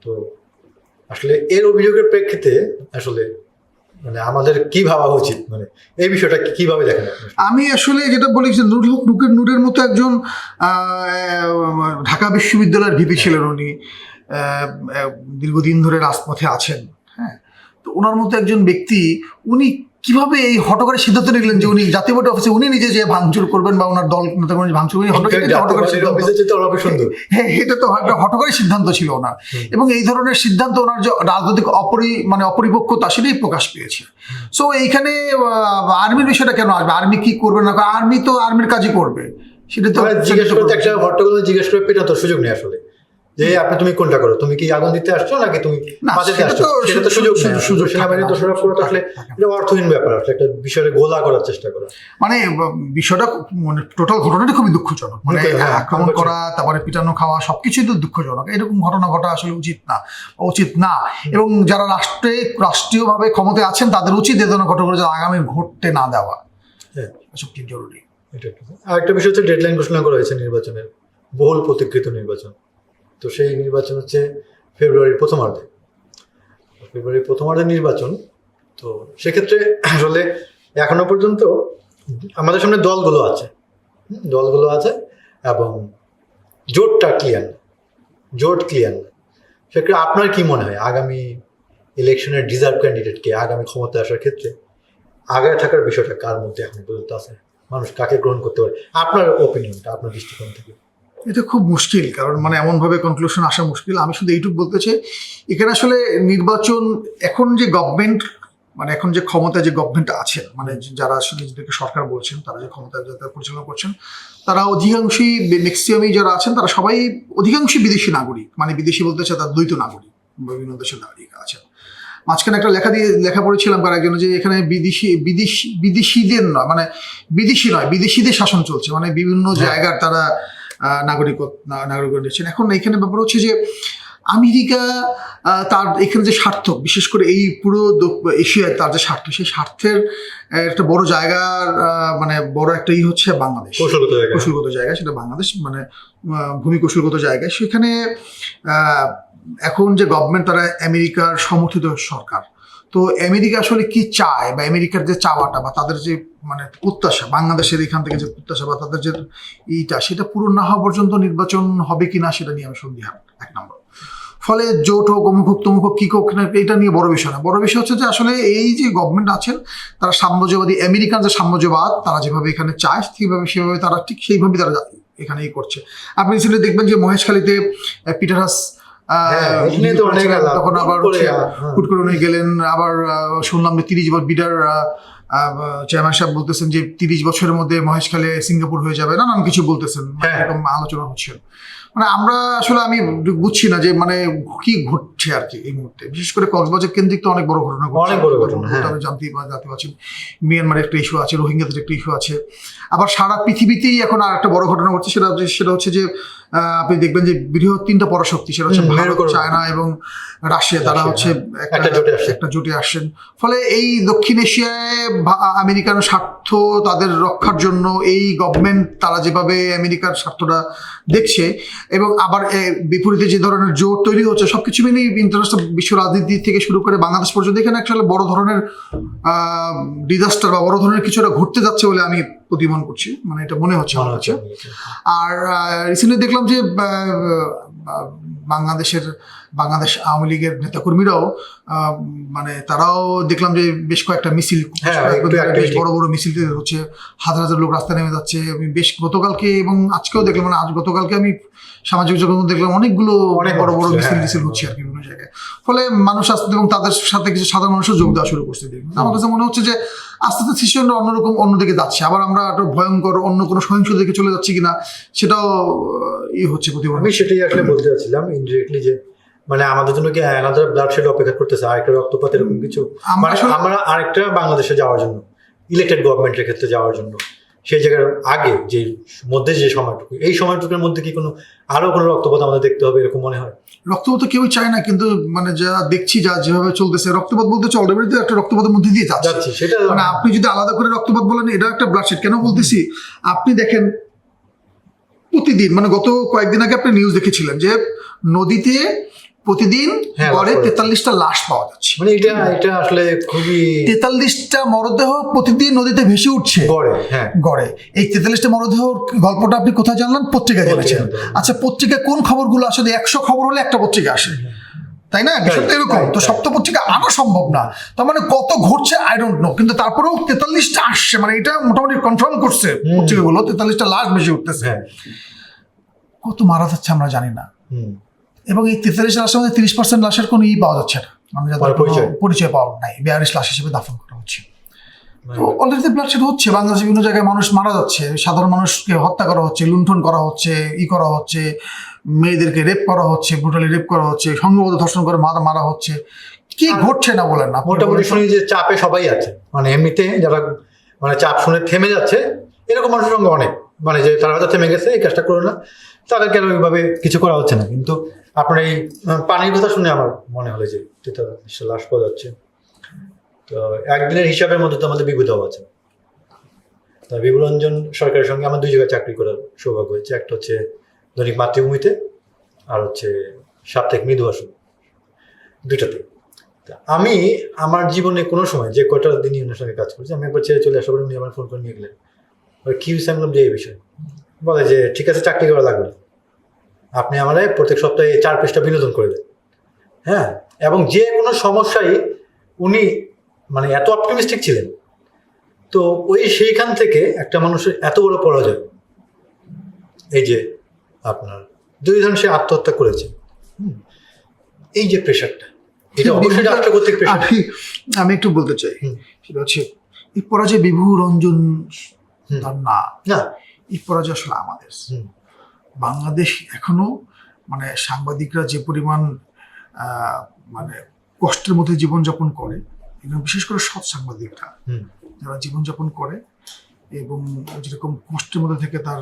তো আসলে এর অভিযোগের প্রেক্ষিতে আসলে মানে আমাদের কি ভাবা উচিত, মানে এই বিষয়টা কিভাবে দেখেন? আমি আসলে যেটা বলি যে নূরের মতো একজন ঢাকা বিশ্ববিদ্যালয়ের ভিপি ছিলেন, উনি দীর্ঘদিন ধরে রাজপথে আছেন, হ্যাঁ। তো ওনার মতো একজন ব্যক্তি উনি কিভাবে এই হঠকারী সিদ্ধান্ত নিলেন যে উনি জাতীয় পার্টি অফিসে উনি নিজে যে ভাঙচুর করবেন বা ওনার দল নেতাকর্মী ভাঙচুর করবেন? হ্যাঁ, এটা তো হঠকারী সিদ্ধান্ত ছিল ওনার। এবং এই ধরনের সিদ্ধান্ত ওনার যে রাজনৈতিক অপরিপক্কতা সেটাই প্রকাশ পেয়েছে। সো এইখানে আর্মির বিষয়টা কেন আসবে? আর্মি কি করবে না, আর্মি তো আর্মির কাজই করবে, সেটা তো জিজ্ঞেস করতে একটা হট্টগোল জিজ্ঞেস করে পেটা তো সুযোগ নেই আসলে, যে আপনি তুমি কোনটা করো, তুমি কি আগুন দিতে আসছো নাকি তুমি বাঁচাতে আসছো, সেটা তো সুযোগ নেই। সেনাবাহিনী দোষারোপ করা তো আসলে এটা অর্থহীন ব্যাপার, আসলে একটা বিষয়ে গোলা করার চেষ্টা করা, মানে বিষয়টা মানে টোটাল ঘটনাটা খুবই দুঃখজনক। মানে আক্রমণ করা, তারপরে পিটানো খাওয়া, সবকিছুই তো দুঃখজনক। এরকম ঘটনা ঘটা আসলে উচিত না। এবং যারা রাষ্ট্রীয়ভাবে ক্ষমতায় আছেন তাদের উচিত এ ধরনের ঘটনা আগামী ঘটতে না দেওয়া, এসব ঠিক জরুরি। আর একটা বিষয় হচ্ছে ডেডলাইন ঘোষণা করা হয়েছে নির্বাচনের, বহুল প্রতীক্ষিত নির্বাচন। তো সেই নির্বাচন হচ্ছে ফেব্রুয়ারির প্রথমার্ধে নির্বাচন। তো সেক্ষেত্রে আসলে এখনো পর্যন্ত আমাদের সামনে দলগুলো আছে এবং জোট ক্লিয়ার না। সেক্ষেত্রে আপনার কি মনে হয় আগামী ইলেকশনের ডিজার্ভ ক্যান্ডিডেটকে আগামী ক্ষমতায় আসার ক্ষেত্রে আগায় থাকার বিষয়টা কার মধ্যে এখন পর্যন্ত আছে? মানুষ কাকে গ্রহণ করতে পারে? আপনার ওপিনিয়নটা, আপনার দৃষ্টিকোণ থেকে। এটা খুব মুশকিল, কারণ মানে এমনভাবে কনক্লুশন আসা মুশকিল। আমি শুধু এইটুকু বলতে চাই, এখানে আসলে নির্বাচন, এখন যে গভর্নমেন্ট, মানে এখন যে ক্ষমতায় যে গভর্নমেন্ট আছেন, মানে যারা আসলে নিজেদেরকে সরকার বলছেন, তারা যে ক্ষমতায় পরিচালনা করছেন, তারা অধিকাংশই, ম্যাক্সিমামই যারা আছেন তারা সবাই অধিকাংশই বিদেশি নাগরিক। মানে বিদেশি বলতে চাই তার দ্বৈত নাগরিক, বিভিন্ন দেশের নাগরিক আছেন। মাঝখানে একটা লেখা পড়েছিলাম একজন, যে এখানে বিদেশিদের নয়, মানে বিদেশিদের শাসন চলছে, মানে বিভিন্ন জায়গার তারা নাগরিকত্ব নিচ্ছেন। এখন এখানে ব্যাপার হচ্ছে যে আমেরিকা তার এখানে যে স্বার্থ, বিশেষ করে এই পুরো এশিয়ায় তার যে স্বার্থ, সেই স্বার্থের একটা বড় জায়গার মানে বড় একটা হচ্ছে বাংলাদেশ, কৌশলগত জায়গা, সেটা বাংলাদেশ, মানে ভূমি কৌশলগত জায়গায়। সেখানে এখন যে গভর্নমেন্ট, তারা আমেরিকার সমর্থিত সরকার। তো আমেরিকা আসলে কি চায়, বা আমেরিকার যে চাওয়াটা বা তাদের যে মানে প্রত্যাশা, বাংলাদেশের এখান থেকে যে প্রত্যাশা বা তাদের যে সেটা পূরণ না হওয়া পর্যন্ত নির্বাচন হবে কিনা সেটা নিয়ে আমি সন্দিহান, এক নম্বর। ফলে জোট হোক, অমুক হোক, তমুক হোক, কি হোক না, এটা নিয়ে বড় বিষয় না। বড় বিষয় হচ্ছে যে আসলে এই যে গভর্নমেন্ট আছেন, তারা সাম্রাজ্যবাদী, আমেরিকান যে সাম্রাজ্যবাদ তারা যেভাবে এখানে চায় সেভাবে তারা ঠিক সেইভাবেই তারা এখানেই করছে। আপনি রিসেন্টলি দেখবেন যে মহেশখালীতে পিটার হাস তখন আবার হুট করে উনি গেলেন। আবার শুনলাম যে 30 বছর বিডার চেয়ারম্যান সাহেব বলতেছেন যে 30 বছরের মধ্যে মহেশখালী সিঙ্গাপুর হয়ে যাবে, নানান কিছু বলতেছেন, এরকম আলোচনা হচ্ছে। মানে আমরা আসলে আমি বুঝছি না যে মানে কি ঘটছে আর কি এই মুহূর্তে। বিশেষ করে কক্সবাজার কেন্দ্রিক তো অনেক বড় ঘটনা ঘটছে, আমি জানতে পারছি। মিয়ানমারের একটা ইস্যু আছে, রোহিঙ্গাদের একটা ইস্যু আছে। আবার সারা পৃথিবীতেই এখন আর একটা বড় ঘটনা ঘটছে, সেটা হচ্ছে যে আপনি দেখবেন যে বৃহৎ 3টা পরাশক্তি, সেটা হচ্ছে ভারত, চায়না এবং রাশিয়া, তারা হচ্ছে একটা জোটে আসছেন। ফলে এই দক্ষিণ এশিয়ায় আমেরিকান স্বার্থ তাদের রক্ষার জন্য এই গভর্নমেন্ট, তারা যেভাবে আমেরিকার স্বার্থটা দেখছে, এবং আবার বিপরীতে যে ধরনের জোট তৈরি হচ্ছে, সবকিছু মিলিয়ে ইন্টারন্যাশনাল বিশ্ব রাজনীতি থেকে শুরু করে বাংলাদেশ পর্যন্ত এখানে একটা বড় ধরনের ডিজাস্টার বা বড় ধরনের কিছু একটা ঘটতে যাচ্ছে বলে আমি প্রতিমান করছি, মানে এটা মনে হচ্ছে আমার কাছে। আর রিসেন্টলি দেখলাম যে বাংলাদেশ আওয়ামী লীগের নেতাকর্মীরাও মানে তারাও দেখলাম যে বেশ কয়েকটা মিছিল, বেশ বড় বড় মিছিল হচ্ছে, হাজার হাজার লোক রাস্তায় নেমে যাচ্ছে। আমি বেশ গতকালকে এবং আজকেও দেখলাম, মানে গতকালকে আমি সামাজিক যোগাযোগ দেখলাম অনেক বড় বড় মিছিল হচ্ছে আর কি বিভিন্ন জায়গায়। ফলে মানুষ আস্তে এবং তাদের সাথে কিছু সাধারণ মানুষও যোগ দেওয়া শুরু করছে। আমার কাছে মনে হচ্ছে যে আস্তে আস্তে সিচুয়েশনটা অন্যরকম অন্যদিকে যাচ্ছে, আবার আমরা একটা ভয়ঙ্কর অন্য কোনো সহিংসতা দিকে চলে যাচ্ছি কিনা সেটাও হচ্ছে প্রতিবার। আমি সেটাই আসলে বলতে চাচ্ছিলাম ইনডিরেক্টলি যে মানে আমাদের জন্য কি অ্যানাদার ব্লাড শেড অপেক্ষা করতেছে, আরেকটা রক্তপাত এরকম কিছু, মানে আমরা আরেকটা বাংলাদেশে যাওয়ার জন্য, ইলেক্টেড গভর্নমেন্টের ক্ষেত্রে যাওয়ার জন্য সেই জায়গার আগে যে মধ্যে যে সময়টুকু, এই সময়টুকুর মধ্যে কি কোনো আরো কোনো রক্তপাত আমাদের দেখতে হবে এরকম মনে হয়? রক্তপাত কেউই চায় না, কিন্তু মানে যা দেখছি যা যেভাবে চলতেছে রক্তপাত বলতে অলরেডি তো একটা রক্তপাতের মধ্যে দিয়ে যাচ্ছে সেটা। মানে আপনি যদি আলাদা করে রক্তপাত বলেন এটা একটা ব্লাডশেড কেন বলতেছি, আপনি দেখেন প্রতিদিন মানে গত কয়েকদিন আগে আপনি নিউজ দেখেছিলেন যে নদীতে প্রতিদিন গড়ে 43টা লাশ পাওয়া যাচ্ছে। মানে এটা আসলে খুবই 43টা মরদেহ প্রতিদিন নদীতে ভেসে উঠছে গড়ে। এই 43টা মরদেহ গল্পটা আপনি কোথায় জানলেন? পত্রিকায় জেনেছেন। আচ্ছা, পত্রিকায় কোন খবরগুলো আসলে 100 খবর হলে একটা পত্রিকা আসে, তাই না? বিষয়টা এরকম। তো সপ্তাহ পত্রিকা আনা সম্ভব না, তার মানে কত ঘটছে আই ডোন্ট নো, কিন্তু তারপরেও 43টা আসছে, মানে এটা মোটামুটি কনফার্ম করছে পত্রিকাগুলো 43টা লাশ ভেসে উঠতেছে। কত মারা যাচ্ছে আমরা জানি না, এবং এই 43 লাশের মধ্যে 30% লাশের কোনো পাওয়া যাচ্ছে না, মানে যাদের পরিচয় পাওয়া নাই, 42 লাশ হিসেবে দাফন করা হচ্ছে। অলরেডি ব্লাডশেড হচ্ছে বাংলাদেশে, বিভিন্ন জায়গায় মানুষ মারা যাচ্ছে, সাধারণ মানুষকে হত্যা করা হচ্ছে, লুণ্ঠন করা হচ্ছে, করা হচ্ছে, মেয়েদেরকে রেপ করা হচ্ছে, ব্রুটালি রেপ করা হচ্ছে, সংঘবদ্ধ ধর্ষণ করে মারা হচ্ছে। কি ঘটছে না বলেন না? মোটামুটি শুনি যে চাপে সবাই আছে, মানে এমনিতে যারা মানে চাপ শুনে থেমে যাচ্ছে এরকম মানুষের সঙ্গে অনেক, মানে যে তারা হয়তো থেমে গেছে, এই কাজটা করো না, তাদেরকে ওইভাবে কিছু করা হচ্ছে না। কিন্তু আপনার এই পানির কথা শুনে আমার মনে হলো যে লাশ পাওয়া যাচ্ছে, তো একদিনের হিসাবের মধ্যে তো আমাদের বিভূতও আছে। তা বিভুরঞ্জন সরকারের সঙ্গে আমার 2 জায়গায় চাকরি করার সৌভাগ্য হয়েছে, একটা হচ্ছে দৈনিক মাতৃভূমিতে, আর হচ্ছে সাপ্তাহিক মৃদু আসন, 2টাতে। আমি আমার জীবনে কোনো সময় যে কটা দিনই ওনার সঙ্গে কাজ করছি, আমি একবার ছেড়ে চলে আসার পরে উনি আমার ফোন করে নিয়ে গেলেন, কি হয়েছে? আমি বললাম যে এই বিষয়, বলে যে ঠিক আছে চাকরি করা লাগবে, আপনি আমার প্রত্যেক সপ্তাহে 4 পৃষ্ঠা বিনোদন করে দেন। হ্যাঁ, এবং যে কোনো সমস্যায় উনি মানে এত অপটিমিস্টিক ছিলেন। তো সেইখান থেকে একটা মানুষের এত বড় পরাজয়, এই যে আপনার 2 জন সে আত্মহত্যা করেছে, এই যে প্রেশারটা, এটা অবশ্যই রাষ্ট্র কর্তৃক প্রেশার। আমি একটু বলতে চাই, সেটা হচ্ছে এই পরাজয় বিভু রঞ্জন না, এই পরাজয় আসলে আমাদের। বাংলাদেশ এখনো মানে সাংবাদিকরা যে পরিমাণ মানে কষ্টের মধ্যে জীবনযাপন করে, এবং বিশেষ করে সৎ সাংবাদিকরা যারা জীবনযাপন করে এবং যেরকম কষ্টের মধ্যে থেকে তার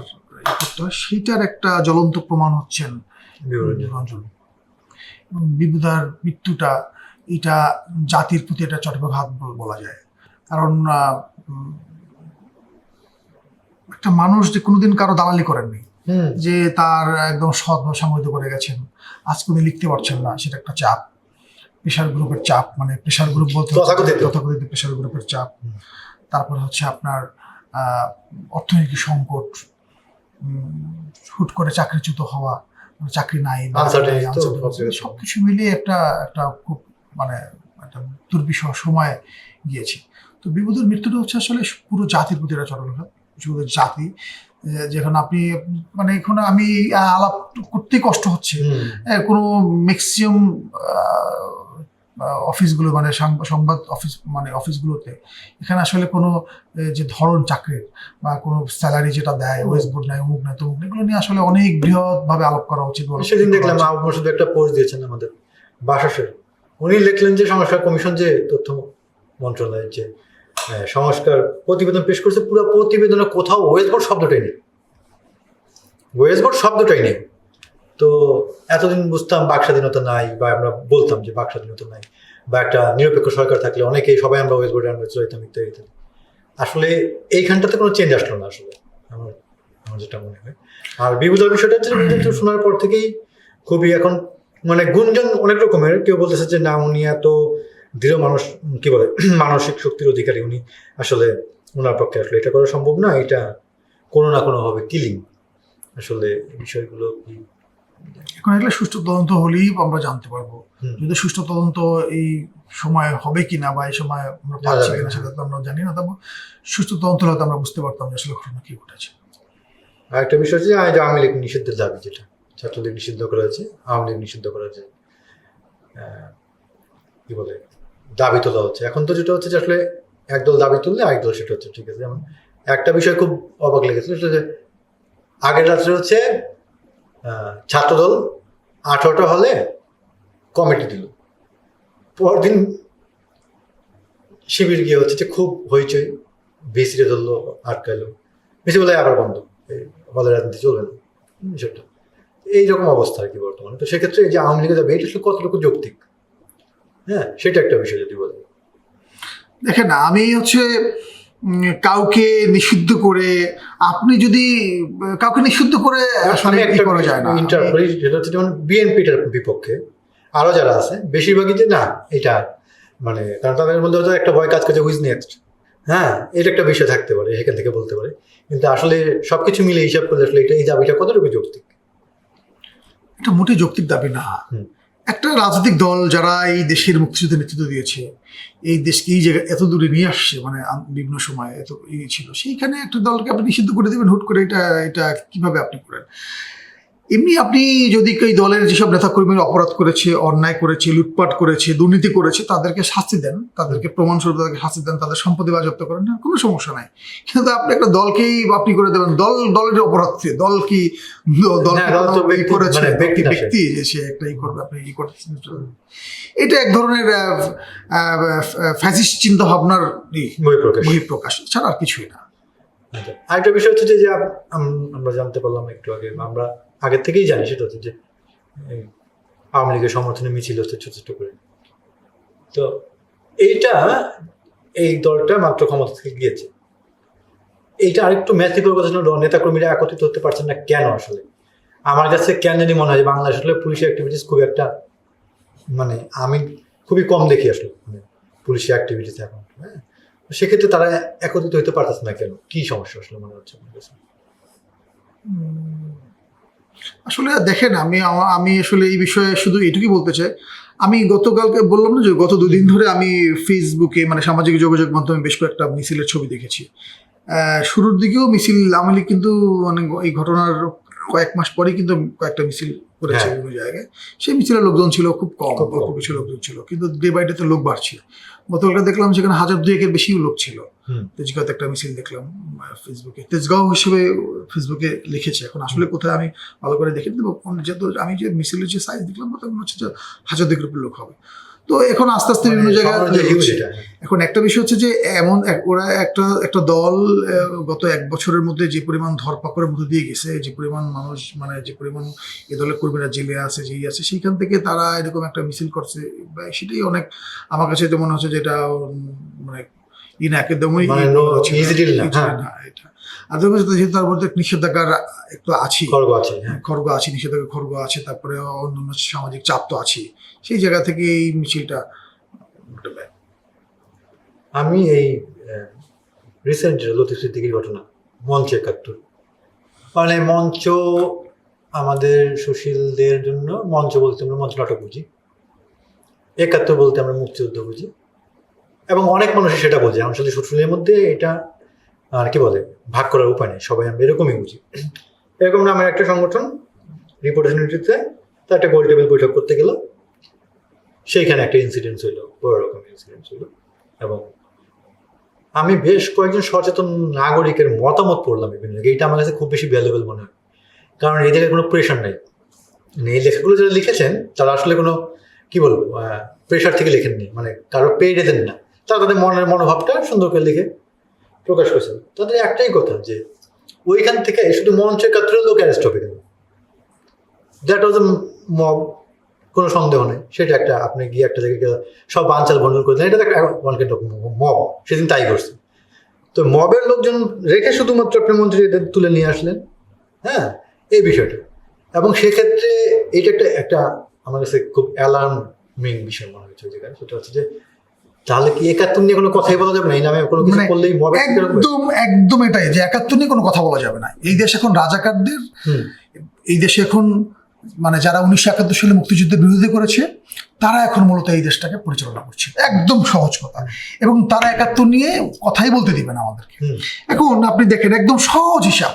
করতে হয়, সেইটার একটা জ্বলন্ত প্রমাণ হচ্ছেন রঞ্জন। বিভুদার মৃত্যুটা এটা জাতির প্রতি একটা চট্টঘাত বলা যায়, কারণ একটা মানুষ যে কোনোদিন কারো দালালি করেননি, যে তার একদম সৎভাবে সংগঠিত করে গেছেন, আজকে উনি লিখতে পারছেন না, সেটা একটা চাপ, প্রেশার গ্রুপের চাপ, মানে প্রেশার গ্রুপ বলতে তথাকথিত প্রেশার গ্রুপের চাপ। তারপরে হচ্ছে আপনার অর্থনৈতিক সংকট, হুট করে চাকরিচ্যুত হওয়া, চাকরি নাই, সবকিছু মিলিয়ে একটা খুব মানে একটা দুর্বিষহ সময় গিয়েছে। তো বিভূতির মৃত্যুটা হচ্ছে আসলে পুরো জাতির প্রতি একটা চট্টঘাত, পুরো জাতি। যেখানে আপনি মানে এখন আমি আলাপ করতেই কষ্ট হচ্ছে, কোনো ম্যাক্সিমাম অফিসগুলো মানে সংবাদ অফিস মানে অফিসগুলোতে এখানে আসলে কোনো যে ধরন চাকরির বা কোনো স্যালারি যেটা দেয়, ওয়েস্ট বোর্ড নেয়, অমুক নেয়, তমুক, এগুলো নিয়ে আসলে অনেক বৃহৎভাবে আলাপ করা উচিত। সেদিন দেখলাম শুধু একটা পোস্ট দিয়েছেন আমাদের বাসাসের, উনি লিখলেন যে সংস্কার কমিশন যে তথ্য মন্ত্রণালয়ের যে সংস্কার প্রতিবেদন পেশ করছে, পুরো প্রতিবেদনে কোথাও ওয়েস্ট বোর্ড শব্দটাই নেই, ওয়েস্ট বোর্ড শব্দটাই নেই। তো এতদিন বুঝতাম বাক স্বাধীনতা নাই, বা আমরা বলতাম যে বাক স্বাধীনতা নাই, বা একটা নিরপেক্ষ সরকার থাকলে অনেকেই সবাই আমরা ওয়েস্ট বোর্ডে আমরা চলতাম ইত্যাদি। আসলে এইখানটাতে কোনো চেঞ্জ আসলো না আসলে, আমার যেটা মনে হয়। আর বিভূতির বিষয়টা হচ্ছে শোনার পর থেকেই খুবই এখন মানে গুঞ্জন অনেক রকমের, কেউ বলতেছে যে না উনি এত দৃঢ় মানুষ, কি বলে মানসিক শক্তির অধিকারী, উনি আসলে ওনার পক্ষে আসলে এটা করা সম্ভব না, এটা কোনো না কোনো ভাবে কিলিং। আসলে বিষয়গুলো কি এখন এগুলো সুষ্ঠু তদন্ত হলেই আমরা জানতে পারবো, যদি সুষ্ঠু তদন্ত এই সময় হবে কিনা বা এই সময় আমরা পাচ্ছি কিনা সেটা তো আমরা জানি না, তবে সুষ্ঠু তদন্ত হলে আমরা বুঝতে পারতাম যে আসলে ঘটনা কি ঘটেছে। আর একটা বিষয় হচ্ছে যে আওয়ামী লীগ নিষিদ্ধের দাবি, যেটা ছাত্রলীগ নিষিদ্ধ করা হয়েছে, আওয়ামী লীগ নিষিদ্ধ করা হয়েছে, কি বলে দাবি তোলা হচ্ছে। এখন তো যেটা হচ্ছে যে আসলে একদল দাবি তুললে আরেকদল সেটা হচ্ছে ঠিক আছে। যেমন একটা বিষয় খুব অবাক লেগেছিল সেটা যে আগের রাত্রে হচ্ছে ছাত্রদল 18টা হলে কমিটি দিল, পরদিন শিবির গিয়ে হচ্ছে যে খুব হইচই, ভিসিরে ধরলো, আটকাইলো, বেশি বলে আবার বন্ধ, হলে রাজনীতি চলবে না বিষয়টা। এইরকম অবস্থা আর কি বর্তমানে। তো সেক্ষেত্রে এই যে আওয়ামী লীগের দাবি এটা আসলে কতটুকু যৌক্তিক, হ্যাঁ সেটা একটা বিষয় যদি বলে। দেখেন আমি হচ্ছে কাউকে নিষিদ্ধ করে, আপনি যদি কাউকে নিষিদ্ধ করে আসলে একটা করা যায় না। ইন্টারপ্রেট যেটা হচ্ছে যেমন বিএনপিটার বিপক্ষে আরো যারা আছে বেশিরভাগই যে না এটা মানে, কারণ তাদের মধ্যে হয়তো একটা ভয় কাজ করছে হুইজ নেক্সট, হ্যাঁ এটা একটা বিষয় থাকতে পারে, সেখান থেকে বলতে পারে। কিন্তু আসলে সবকিছু মিলে হিসাব করলে আসলে এটা এই দাবিটা কতটুকু যৌক্তিক? এটা মোটেই যৌক্তিক দাবি না। একটা রাজনৈতিক দল যারা এই দেশের মুক্তিযুদ্ধে নেতৃত্ব দিয়েছে, এই দেশকে এই জায়গায় এত দূরে নিয়ে আসছে, মানে বিভিন্ন সময় এত ছিল, সেইখানে একটা দলকে আপনি নিষিদ্ধ করে দেবেন হুট করে, এটা কিভাবে আপনি করেন? এমনি আপনি যদি এই দলের যেসব নেতাকর্মীরা অপরাধ করেছে, অন্যায় করেছে, লুটপাট করেছে, দুর্নীতি করেছে, তাদেরকে শাস্তি দেন, তাদেরকে প্রমাণস্বরূপ তাদেরকে শাস্তি দেন, তাদের সম্পত্তি বাজেয়াপ্ত করেন, না কোনো সমস্যা নাই। কিন্তু আপনি একটা দলকেই আপনি করে দেবেন, দলের অপরাধ, দল কি করেছে ব্যক্তি যে সে একটা করবে, আপনি করতেছেন। এটা এক ধরনের ফ্যাসিস্ট চিন্তা ভাবনার বহিঃপ্রকাশ ছাড়া আর কিছুই না। আরেকটা বিষয় হচ্ছে যে আমরা জানতে পারলাম একটু আগে, আমরা আগের থেকেই জানি, সেটা হচ্ছে যে আওয়ামী লীগের সমর্থনে মিছিল হচ্ছে ছোট ছোট করে। তো এই দলটা মাত্র ক্ষমতা থেকে গিয়েছে, এইটা আরেকটু ম্যাথিকর কথা ছিল, নেতাকর্মীরা একত্রিত হতে পারছেন না কেন? আসলে আমার কাছে কেন জানি মনে হয় যে বাংলাদেশ আসলে পুলিশের অ্যাক্টিভিটিস খুব একটা, মানে আমি খুবই কম দেখি আসলে মানে পুলিশের অ্যাক্টিভিটিস এখন, হ্যাঁ সেক্ষেত্রে তারা একত্রিত হতে পারতেছে না কেন? কি সমস্যা আসলে মনে হচ্ছে আমার কাছে? আসলে দেখেন আমি আসলে এই বিষয়ে শুধু এটুকুই বলতে চাই। আমি গতকালকে বললাম না যে গত 2 দিন ধরে আমি ফেসবুকে মানে সামাজিক যোগাযোগ মাধ্যমে বেশ কয়েকটা মিছিলের ছবি দেখেছি। শুরুর দিকেও মিছিল আওয়ামী লীগ কিন্তু মানে এই ঘটনার কয়েক মাস পরেই কিন্তু কয়েকটা মিছিল করেছে বিভিন্ন জায়গায়। সেই মিছিলের লোকজন ছিল খুব কম, অল্প কিছু লোকজন ছিল, কিন্তু ডে বাই ডে লোক বাড়ছে। গতকালকে দেখলাম সেখানে 1000-2 বেশিও লোক ছিল। তেজগাঁওতে একটা মিছিল দেখলাম ফেসবুকে, তেজগাঁও হিসেবে ফেসবুকে লিখেছে। এখন আসলে কোথায় আমি ভালো করে দেখে দেবো, যেহেতু আমি যে মিছিলের যে সাইজ দেখলাম তাতে মনে হচ্ছে যে 1000-2 লোক হবে। তো এখন আস্তে আস্তে বিভিন্ন জায়গায় এখন একটা বিষয় হচ্ছে যে এমন ওরা একটা দল গত 1 বছরের মধ্যে যে পরিমাণ ধরপাকড়ের মধ্যে দিয়ে গেছে, যে পরিমাণ মানুষ মানে যে পরিমাণ এ দলের কর্মীরা জেলে আছে, যেই আছে, সেইখান থেকে তারা এরকম একটা মিছিল করছে, সেটাই অনেক আমার কাছে তো মনে হচ্ছে যে এটা মানে একদমই এটা। আর যেহেতু তার মধ্যে নিষেধাজ্ঞার একটু আছে, খড়গ আছে, নিষেধাজ্ঞা খড়গ আছে, তারপরে অন্যান্য সামাজিক চাপ তো আছে, সেই জায়গা থেকে এই মিছিলটা। আমি এই রিসেন্ট লতিফ সিদ্দিকীর ঘটনা, মঞ্চ 71, মানে মঞ্চ আমাদের সুশীলদের জন্য মঞ্চ বলতে আমরা মঞ্চ নাটক বুঝি, 71 বলতে আমরা মুক্তিযুদ্ধ বুঝি, এবং অনেক মানুষই সেটা বোঝে। আমার সাথে সুশীলের মধ্যে এটা আর কি বলে ভাগ করার উপায় নেই, সবাই আমরা এরকমই বুঝি। এরকম নামের একটা সংগঠন রিপোর্টার ইউনিটিতে তার একটা গোল টেবিল বৈঠক করতে গেল, সেইখানে একটা ইনসিডেন্ট হইল, বড় রকম ইনসিডেন্ট হইল। এবং আমি বেশ কয়েকজন সচেতন নাগরিকের মতামত পড়লাম বিভিন্ন জায়গায়। এইটা আমার কাছে খুব বেশি ভ্যালুয়েবল মনে হয়, কারণ এই জায়গায় কোনো প্রেশার নাই। এই লেখাগুলো যারা লিখেছেন তারা আসলে কোনো কি বলবো প্রেশার থেকে লেখেননি, মানে কারো পেয়ে দেন না, তারা তাদের মনের মনোভাবটা সুন্দর করে লিখে প্রকাশ করেছেন। তাদের একটাই কথা যে ওইখান থেকে শুধু মঞ্চ 71 লোক অ্যারেস্ট হবে কেন, দ্যাট ওয়াজ এ মব, কোনো সন্দেহ নেই। সেটা একটা আপনি গিয়ে একটা জায়গায় সব বানচাল বন্ডল করে দেন, এটা তো একটা মব, সেদিন তাই করছে। তো মবের লোকজন রেখে শুধুমাত্র আপনি মন্ত্রীদের তুলে নিয়ে আসলেন, হ্যাঁ এই বিষয়টা। এবং সেক্ষেত্রে এটা একটা আমার কাছে খুব অ্যালার্মিং বিষয় মনে হচ্ছে যেখানে, সেটা হচ্ছে যে তাহলে কি 71 নিয়ে কোনো কথাই বলা যাবে না? এই নামে কোনো কিছু করলেই একদম এটাই যে 71 নিয়ে কোনো কথা বলা যাবে না। এই দেশ এখন রাজাকারদের, এই দেশে এখন মানে যারা 1971 সালে মুক্তিযুদ্ধের বিরোধিতা করেছে তারা এখন মূলত এই দেশটাকে পরিচালনা করছে, একদম সহজ কথা। এবং তারা 71 নিয়ে কথাই বলতে দিবে না আমাদেরকে। এখন আপনি দেখেন একদম সহজ হিসাব,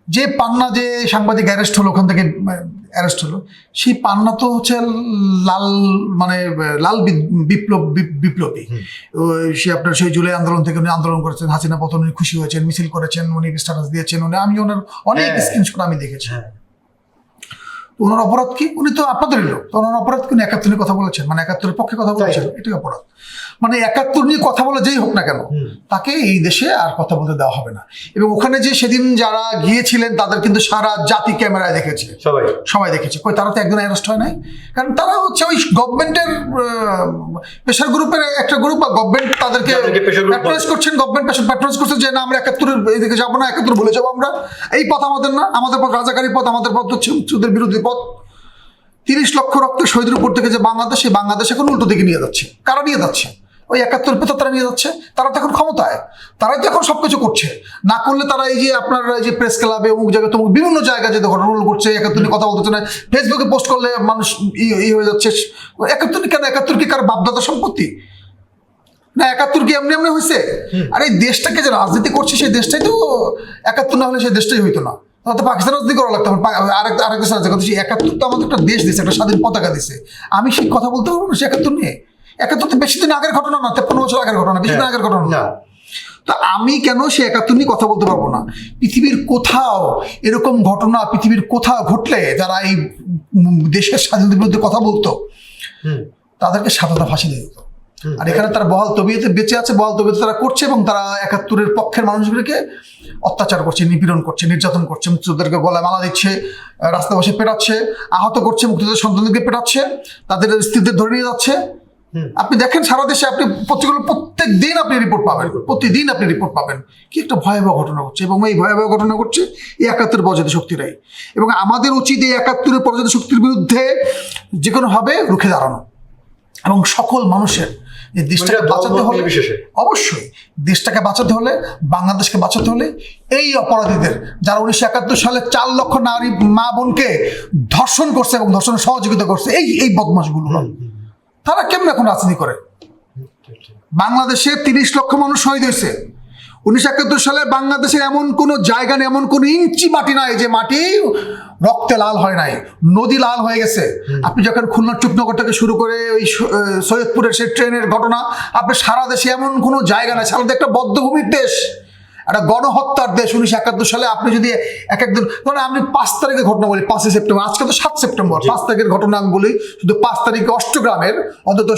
যে পান্না যে সাংবাদিক অ্যারেস্ট হলো, ওখান থেকে অ্যারেস্ট হলো, সেই পান্না তো হচ্ছে লাল মানে লাল বিপ্লবী। সে আপনার সেই জুলাই আন্দোলন থেকে উনি আন্দোলন করেছেন, হাসিনা পতন উনি খুশি হয়েছেন, মিছিল করেছেন, উনি স্ট্যাটাস দিয়েছেন, উনি আমি ওনার অনেক স্ক্রিনশট আমি দেখেছি। ওনার অপরাধ কি? উনি তো আপনাদেরই লোক, তো ওনার অপরাধ কি? উনি ৭১ নিয়ে কথা বলেছেন, মানে ৭১-এর পক্ষে কথা বলেছেন, এটাই অপরাধ। মানে ৭১ নিয়ে কথা বলে যেই হোক না কেন, তাকে এই দেশে আর কথা বলতে দেওয়া হবে না। এবং ওখানে যে সেদিন যারা গিয়েছিলেন তাদের কিন্তু সারা জাতি ক্যামেরায় দেখেছে, সবাই দেখেছে। কই তারা তো একজন অ্যারেস্ট হয় নাই, কারণ তারা হচ্ছে ওই গভর্নমেন্টের প্রেশার গ্রুপের একটা গ্রুপ, বা গভর্নমেন্ট তাদেরকে প্যাট্রোনাইজ করছেন, গভর্নমেন্ট প্যাট্রোনাইজ করছেন যে না আমরা ৭১-এর এইদিকে যাবো না, ৭১ ভুলে যাবো আমরা, এই পথ আমাদের না, আমাদের পথ রাজাকারী পথ, আমাদের পথ হচ্ছে মুক্তিযুদ্ধের বিরোধী পথ। ৩০ লক্ষ রক্ত শহীদের উপর থেকে যে বাংলাদেশ, সেই বাংলাদেশ এখন উল্টো দিকে নিয়ে যাচ্ছে। কারা নিয়ে যাচ্ছে? ওই ৭১ পেতো তারা নিয়ে যাচ্ছে। তারা তো এখন ক্ষমতায়, তারাই তো এখন সবকিছু করছে। না করলে তারা এই যে আপনার এই যে প্রেস ক্লাবে অমুক জায়গায় তমুক বিভিন্ন জায়গায় যে ঘটনা করছে, ৭১ নিয়ে কথা বলতেছে না, ফেসবুকে পোস্ট করলে মানুষ হয়ে যাচ্ছে। ৭১ কেন? ৭১ কি কার বাপদাদা সম্পত্তি না? ৭১ কি এমনি এমনি হয়েছে? আর এই দেশটাকে যে রাজনীতি করছে, সেই দেশটাই তো ৭১ না হলে সেই দেশটাই হইতো না। তো পাকিস্তান রাজনীতি করা লাগতো, আরেক দেশ রাজনীতি করতে। ৭১ তো আমাদের একটা দেশ দিচ্ছে, একটা স্বাধীন পতাকা দিচ্ছে। আমি সেই কথা বলতে পারবো না সে ৭১ নিয়ে? ৭১ তো বেশি দিন আগের ঘটনা না, ৫৩ বছর আগের ঘটনা, বেশি দিন আগের ঘটনা না। তো আমি কেন সে ৭১ নিয়ে কথা বলতে পারবো না? পৃথিবীর কোথাও এরকম ঘটনা, পৃথিবীর কোথাও ঘটলে যারা এই দেশের স্বাধীনতার বিরুদ্ধে কথা বলতো, তাদেরকে সাদাটা ফাঁসি দিয়ে দিত। আর এখানে তারা বহাল তবিয়তে বেঁচে আছে, বহাল তবিয়তে তারা করছে, এবং তারা ৭১-এর পক্ষের মানুষগুলিকে অত্যাচার করছে, নিপীড়ন করছে, নির্যাতন করছে, মুক্তিযোদ্ধাদেরকে গলায় মালা দিচ্ছে, রাস্তা বসে পেটাচ্ছে, আহত করছে, মুক্তিযোদ্ধার সন্তানদেরকে পেটাচ্ছে, তাদের স্ত্রীদের ধরে নিয়ে যাচ্ছে। আপনি দেখেন সারা দেশে, আপনি প্রত্যেক দিন আপনি রিপোর্ট পাবেন, প্রতিদিন আপনি রিপোর্ট পাবেন কি একটা ভয়াবহ ঘটনা ঘটছে। এবং এই ভয়াবহ ঘটনা ঘটছে এই ৭১ পরাজিত শক্তিরাই। এবং আমাদের উচিত এই ৭১ পরাজিত শক্তির বিরুদ্ধে যে কোনোভাবে রুখে দাঁড়ানো, এবং সকল মানুষের এই দেশটাকে বাঁচাতে হলে, অবশ্যই দেশটাকে বাঁচাতে হলে, বাংলাদেশকে বাঁচাতে হলে এই অপরাধীদের, যারা ১৯৭১ সালে ৪ লক্ষ নারী মা বোনকে ধর্ষণ করছে এবং ধর্ষণের সহযোগিতা করছে, এই বদমাশগুলো, তারা কেমন এখন রাজনীতি করে? বাংলাদেশে ৩০ লক্ষ মানুষ শহীদ হয়েছে। ১৯৭১ সালে বাংলাদেশের এমন কোনো জায়গা নেই, এমন কোনো ইঞ্চি মাটি নাই যে মাটি রক্তে লাল হয় নাই, নদী লাল হয়ে গেছে। আপনি যখন খুলনা চুপনগর থেকে শুরু করে ওই সৈয়দপুরের সেই ট্রেনের ঘটনা, আপনি সারা দেশে এমন কোনো জায়গা নাই। সারা একটা বদ্ধভূমির দেশ, একটা গণহত্যার দেশ। ১৯৭১ সালে আপনি যদি একদিন মানে আমি ৫ তারিখের ঘটনা বলি, ৫ই সেপ্টেম্বর, আজকে তো ৭ সেপ্টেম্বর, ৫ তারিখের ঘটনা আমি বলি, শুধু ৫ তারিখে অষ্টগ্রামের অন্তত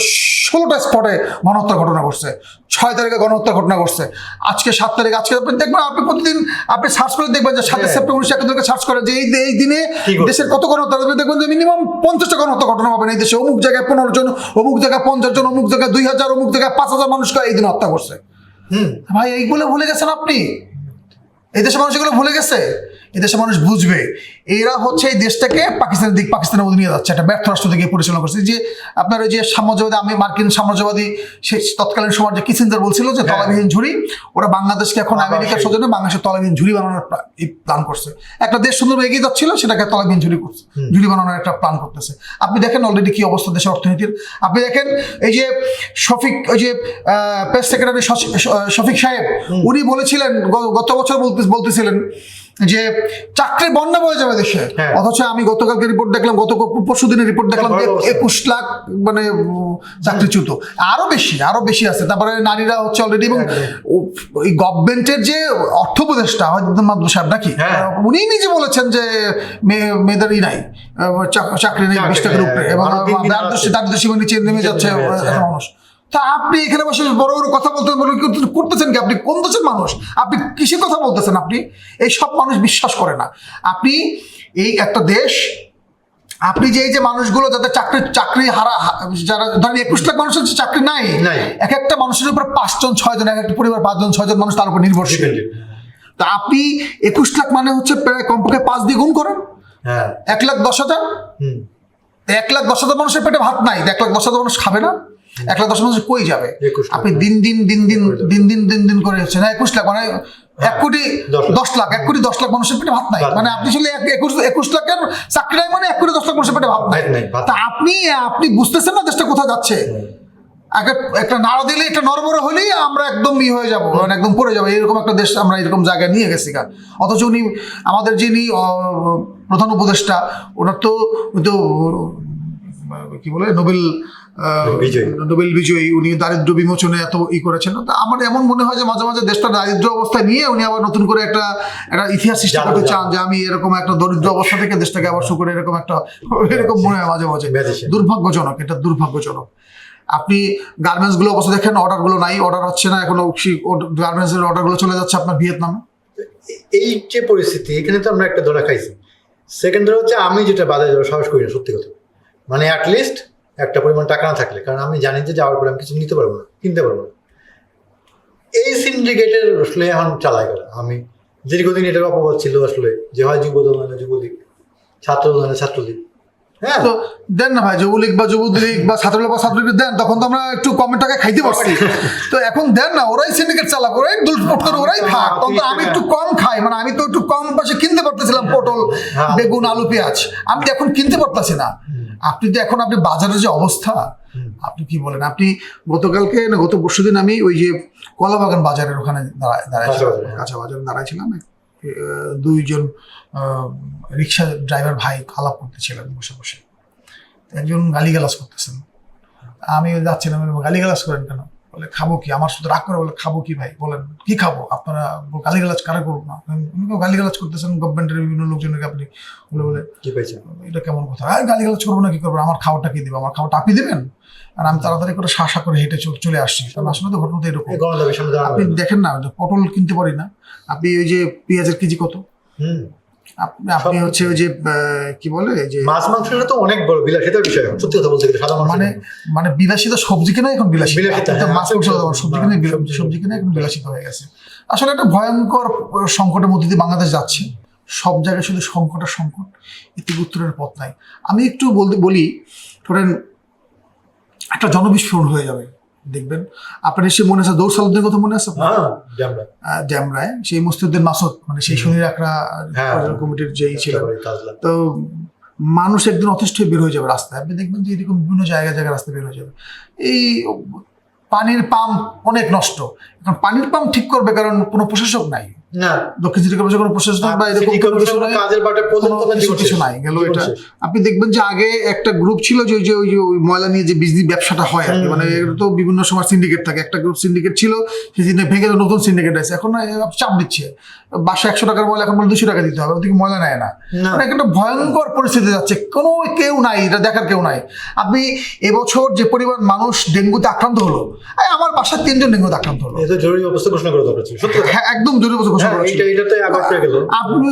১৬টা স্পটে গণহত্যার ঘটনা ঘটছে, ৬ তারিখে গণহত্যার ঘটনা ঘটছে, আজকে ৭ তারিখ। আজকে আপনি দেখবেন, আপনি প্রতিদিন আপনি সার্চ করে দেখবেন যে ৭ সেপ্টেম্বর ১৯৭১ সার্চ করে যে এই দিনে দেশের কত গণহত্যা, দেখবেন যে মিনিমাম ৫০টা গণহত্যা ঘটনা পাবেন এই দেশে। অমুক জায়গায় ১৫ জন, অমুক জায়গায় ৫০ জন, অমুক জায়গায় ২০০০, অমুক জায়গায় ৫০০০ মানুষকে এই দিন হত্যা করছে। ভাই এইগুলো ভুলে গেছেন আপনি? এই দেশের মানুষ এগুলো ভুলে গেছে? এদেশের মানুষ বুঝবে এরা হচ্ছে এই দেশটাকে পাকিস্তানের মধ্যে নিয়ে যাচ্ছে, একটা ব্যর্থ রাষ্ট্র থেকে পরিচালনা করছে। যে আপনার ওই যে সাম্রাজ্যবাদী, মার্কিন সাম্রাজ্যবাদী সেই তৎকালীন সময় যে কিসিঞ্জার বলছিল যে তলাবিহীন ঝুড়ি, ওরা বাংলাদেশকে এখন আমেরিকার সৌজন্যে বাংলাদেশের তলাবিহীন ঝুড়ি বানানোর প্ল্যান করছে। একটা দেশ সুন্দর এগিয়ে যাচ্ছিল, সেটাকে তলাবিহীন ঝুড়ি বানানোর একটা প্ল্যান করতেছে। আপনি দেখেন অলরেডি কি অবস্থা দেশের অর্থনীতির। আপনি দেখেন এই যে ওই যে প্রেস সেক্রেটারি শফিক সাহেব, উনি বলেছিলেন গত বছর বলতেছিলেন যে চাকরি বন্যা বয়ে যাবে দেশে। অথচ আমি গতকালকে রিপোর্ট দেখলাম, গত পরশু দিনের রিপোর্ট দেখলাম যে ২১ লাখ মানে চাকরিচ্যুত, আরো বেশি আছে। তারপরে নারীরা হচ্ছে অলরেডি, এবং এই গভর্নমেন্টের যে অর্থ উপদেষ্টা মাদুর সাহেব নাকি, উনি নিজে বলেছেন যে মেয়েদেরই নাই চাকরি নেই ২০ টাকার উপরে, এবং দারিদ্র্য সীমার নিচে নেমে যাচ্ছে মানুষ। তা আপনি এখানে বসে বড় বড় কথা করতেছেন কি? আপনি কোন দেশের মানুষ? আপনি কিসের কথা বলতেছেন? আপনি এই সব মানুষ বিশ্বাস করে না। আপনি এই একটা দেশ, আপনি যে এই যে মানুষগুলো যাদের চাকরি হারা, যারা ধরেন ২১ লাখ মানুষের চাকরি নাই, এক একটা মানুষের উপর ৫ জন ৬ জন, এক একটা পরিবার ৫ জন ৬ জন মানুষ তার উপর নির্ভরশীল। তা আপনি ২১ লাখ মানে হচ্ছে প্রায় কমপক্ষে ৫ দিয়ে গুণ করেন, ১,১০,০০০। ১,১০,০০০ মানুষের পেটে ভাত নাই, ১,১০,০০০ মানুষ খাবে না? ১,১০,০০০ মানুষ কই যাবে? আপনি দিন করে হচ্ছে না ২১ লাখ মানে ১,১০,০০,০০০ মানুষের পেটে ভাত নাই। মানে আপনি আসলে ২১ লাখের চাকরি নাই মানে ১,১০,০০,০০০ মানুষের পেটে ভাত নাই। তা আপনি বুঝতেছেন না দেশটা কোথায় যাচ্ছে? একটা নাড়া দিলে একটা নড়বড়ে হলেই আমরা একদম হয়ে যাবো, মানে একদম পড়ে যাবো, এরকম একটা দেশ আমরা এরকম জায়গায় নিয়ে গেছি। অথচ উনি আমাদের যিনি প্রধান উপদেষ্টা, ওনার তো কি বলে নোবেল বিজয়ী, উনি দারিদ্র বিমোচনে এত করেছেন। তা আমার এমন মনে হয় যে মাঝে মাঝে দেশটা দারিদ্র অবস্থায় নিয়ে উনি আবার নতুন করে একটা ইতিহাস সৃষ্টি করতে চান, যে আমি এরকম একটা দরিদ্র অবস্থা থেকে দেশটাকে আবার করে এরকম মনে হয় মাঝে মাঝে। দুর্ভাগ্যজনক, এটা দুর্ভাগ্যজনক। আপনি গার্মেন্টস গুলো অবস্থা দেখেন, অর্ডার গুলো নাই, অর্ডার হচ্ছে না, এখনো গার্মেন্টস এর অর্ডার গুলো চলে যাচ্ছে আপনার ভিয়েতনামে। এই যে পরিস্থিতি, এখানে তো আমরা একটা ধরা খাইছি। সেকেন্ড ধরা হচ্ছে আমি যেটা বাজারে যাওয়ার সাহস করি না, সত্যি কথা, মানে অ্যাটলিস্ট একটা পরিমাণ টাকা না থাকলে, কারণ আমি জানি যে যাওয়ার পরে আমি কিছু নিতে পারবো না, কিনতে পারবো না। এই সিন্ডিকেটের আসলে এখন চালাই করা, আমি দীর্ঘদিন এটার অপবাদ ছিল আসলে, যে হয় যুবদল মানে যুবলীগ, ছাত্রদল মানে ছাত্রলীগ। হ্যাঁ, তো দেন না ভাই, যুবলীগ বা যুবলীগ বা ছাত্রলীগ বা ছাত্রলীগ দেন, তখন তো আমরা একটু কমের টাকা খাইতে পারছি। তো এখন দেন না, ওরাই সিন্ডিকেট চালাক, ওরাই দুলপট করে ওরাই খাক, তখন তো আমি একটু কম খাই, মানে আমি তো একটু কম পাশে কিনতে পারতেছিলাম পটল, বেগুন, আলু, পেঁয়াজ, আমি তো এখন কিনতে পারতেছি না। আপনি তো এখন আপনি বাজারের যে অবস্থা, আপনি কি বলেন, আপনি গতকালকে না গত পরশুদিন আমি ওই যে কলাবাগান বাজারের ওখানে দাঁড়াইছিলাম, কাঁচা বাজারে দাঁড়াইছিলাম, দুইজন রিক্সা ড্রাইভার ভাই আলাপ করতেছিলেন বসে বসে, একজন গালিগালাজ করতেছেন, আমি যাচ্ছিলাম, গালিগালাজ করেন কেন, বলে খাবো কি, আমার সাথে রাগ করে বলে খাবো কি ভাই, বলেন কি খাবো আপনারা, গালিগালাজ কারা করবো না, গালিগালাজ করতেছেন গভর্নমেন্টের বিভিন্ন লোকজনকে, আপনি বলে কি পাইছেন, এটা কেমন কথা, গালিগালাজ করবো না কি করবো, আমার খাওয়াটা কি দিবো, আমার খাওয়াটা আপনি দেবেন। আর আমি তাড়াতাড়ি করে শাসা করে হেঁটে চলে আসছি, কারণ আসলে তো ঘটনা তো এরকম। আপনি দেখেন না, পটল কিনতে পারি না, আপনি ওই যে পেঁয়াজের কেজি কত, আপনি হচ্ছে ওই যে কি বলে যে মাছ মাংসটা তো অনেক বড় বিলাসিতার বিষয়, সত্যি কথা বলতে গেলে সাধারণ মানে বিলাসিতা, সবজি কেনা এখন বিলাসিতা, মাছ মাংস সবজি কেনা এখন বিলাসিতা হয়ে গেছে। আসলে একটা ভয়ঙ্কর সংকটের মধ্যে দিয়ে বাংলাদেশ যাচ্ছে, সব জায়গায় শুধু সংকট, এতে উত্তরের পথ নাই। আমি একটু বলি, ধরেন একটা জনবিস্ফোরণ হয়ে যাবে, দেখবেন আপনার সে মনে আছে দৌড় সালুদ্দিনের কথা মনে আছে ড্যামরায়, সেই মুস্তিউদ্দিন মাসুদ, মানে সেই শনির একটা কমিটির যেই ছিল, তো মানুষ একদিন অতিষ্ঠ বের হয়ে যাবে রাস্তায়, আপনি দেখবেন যে এরকম বিভিন্ন জায়গায় রাস্তায় বের হয়ে যাবে। এই পানির পাম্প অনেক নষ্ট, এখন পানির পাম্প ঠিক করবে কারণ কোনো প্রশাসক নাই, দক্ষিণ সিটি কর্পোরেশন কোনো প্রশাসন বা এরকম কিছু নাই গেল। এটা আপনি দেখবেন যে আগে একটা গ্রুপ ছিল যে ওই যে ময়লা নিয়ে যে বিজনেস ব্যবসাটা হয় আর কি, মানে এটা তো বিভিন্ন সময় সিন্ডিকেট থাকে, একটা গ্রুপ সিন্ডিকেট ছিল, সেদিনে ভেঙে নতুন সিন্ডিকেট আছে, এখন চাপ দিচ্ছে, বাসা 100 টাকার ময়লা এখন বলে 200 টাকা দিতে হবে, ওদিকে ময়লা নেয় না, মানে একটা ভয়ঙ্কর পরিস্থিতি যাচ্ছে, কোনো কেউ নাই, এটা দেখার কেউ নাই। আপনি এবছর যে পরিমাণ মানুষ ডেঙ্গুতে আক্রান্ত হলো, আমার বাসায় 3 জন ডেঙ্গুতে আক্রান্ত হলো, জরুরি অবস্থা ঘোষণা করা দরকার ছিল, হ্যাঁ একদম জরুরি অবস্থা ঘোষণা করা ছিল। আপনি